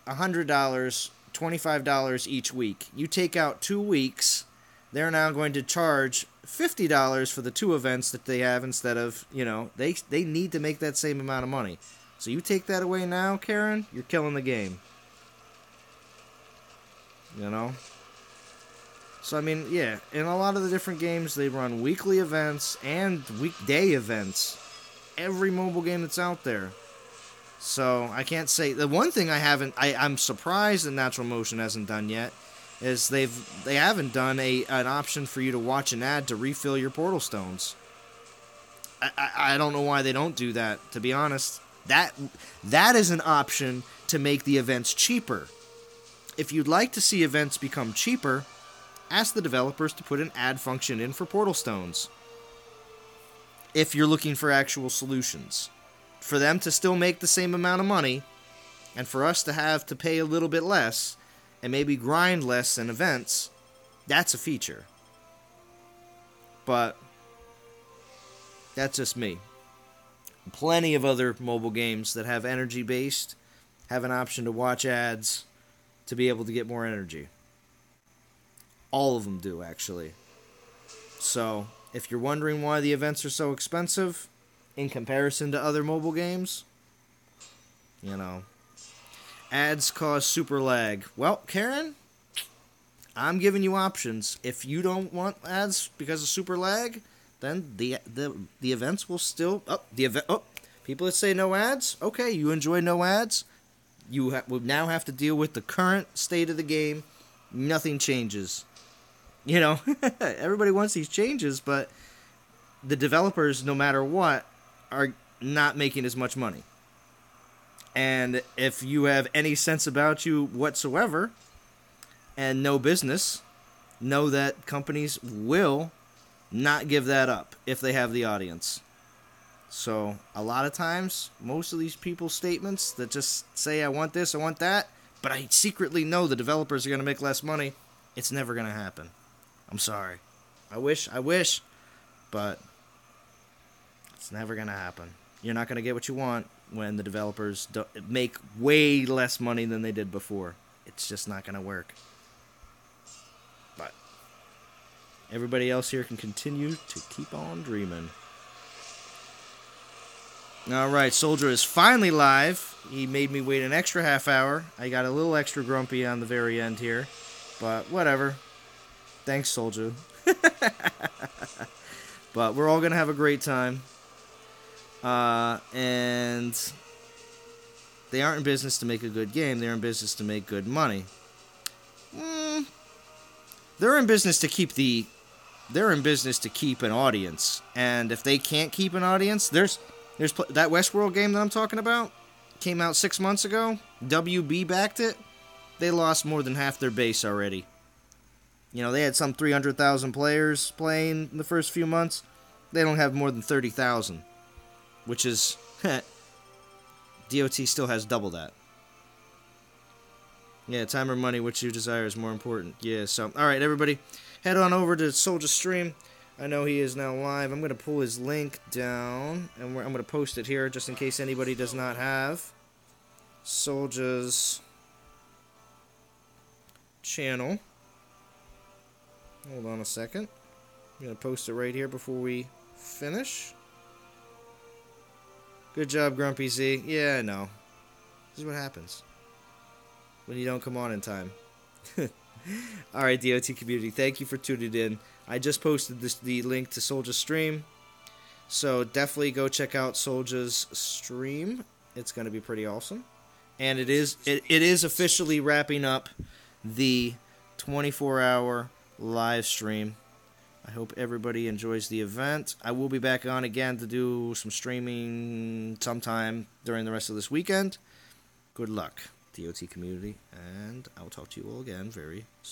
$25 each week. You take out 2 weeks, they're now going to charge $50 for the 2 events that they have instead of, they need to make that same amount of money. So you take that away now, Karen, you're killing the game. So, I mean, yeah, in a lot of the different games, they run weekly events and weekday events. Every mobile game that's out there. So, I can't say... The one thing I'm surprised that Natural Motion hasn't done yet is they haven't done an option for you to watch an ad to refill your Portal Stones. I don't know why they don't do that, to be honest. That is an option to make the events cheaper. If you'd like to see events become cheaper, ask the developers to put an ad function in for Portal Stones. If you're looking for actual solutions. For them to still make the same amount of money, and for us to have to pay a little bit less, and maybe grind less in events, that's a feature. But that's just me. Plenty of other mobile games that have energy based have an option to watch ads to be able to get more energy. All of them do, actually. So, if you're wondering why the events are so expensive in comparison to other mobile games, you know, ads cause super lag. Well, Karen, I'm giving you options. If you don't want ads because of super lag, then the events will still... people that say no ads? Okay, you enjoy no ads? You will now have to deal with the current state of the game. Nothing changes. You know, everybody wants these changes, but the developers, no matter what, are not making as much money. And if you have any sense about you whatsoever, and no business, know that companies will not give that up if they have the audience. So, a lot of times, most of these people's statements that just say, I want this, I want that, but I secretly know the developers are going to make less money, it's never going to happen. I'm sorry. I wish, but it's never going to happen. You're not going to get what you want when the developers make way less money than they did before. It's just not going to work. But everybody else here can continue to keep on dreaming. Alright, Soldier is finally live. He made me wait an extra half hour. I got a little extra grumpy on the very end here. But whatever. Thanks, Soldier. But we're all going to have a great time. And they aren't in business to make a good game. They're in business to make good money. They're in business to keep an audience. And if they can't keep an audience, there's that Westworld game that I'm talking about. Came out 6 months ago. WB backed it. They lost more than half their base already. You know, they had some 300,000 players playing in the first few months. They don't have more than 30,000. Which is... DOT still has double that. Yeah, time or money, which you desire is more important. Yeah, so... Alright, everybody. Head on over to Soldier's stream. I know he is now live. I'm going to pull his link down. And I'm going to post it here just in case anybody does not have Soldier's channel. Hold on a second. I'm going to post it right here before we finish. Good job, Grumpy Z. Yeah, I know. This is what happens when you don't come on in time. Alright, DOT community, thank you for tuning in. I just posted the link to Soldier's stream, so definitely go check out Soldier's stream. It's going to be pretty awesome. And it is officially wrapping up the 24-hour live stream. I hope everybody enjoys the event. I will be back on again to do some streaming sometime during the rest of this weekend. Good luck, DOT community, and I will talk to you all again very soon.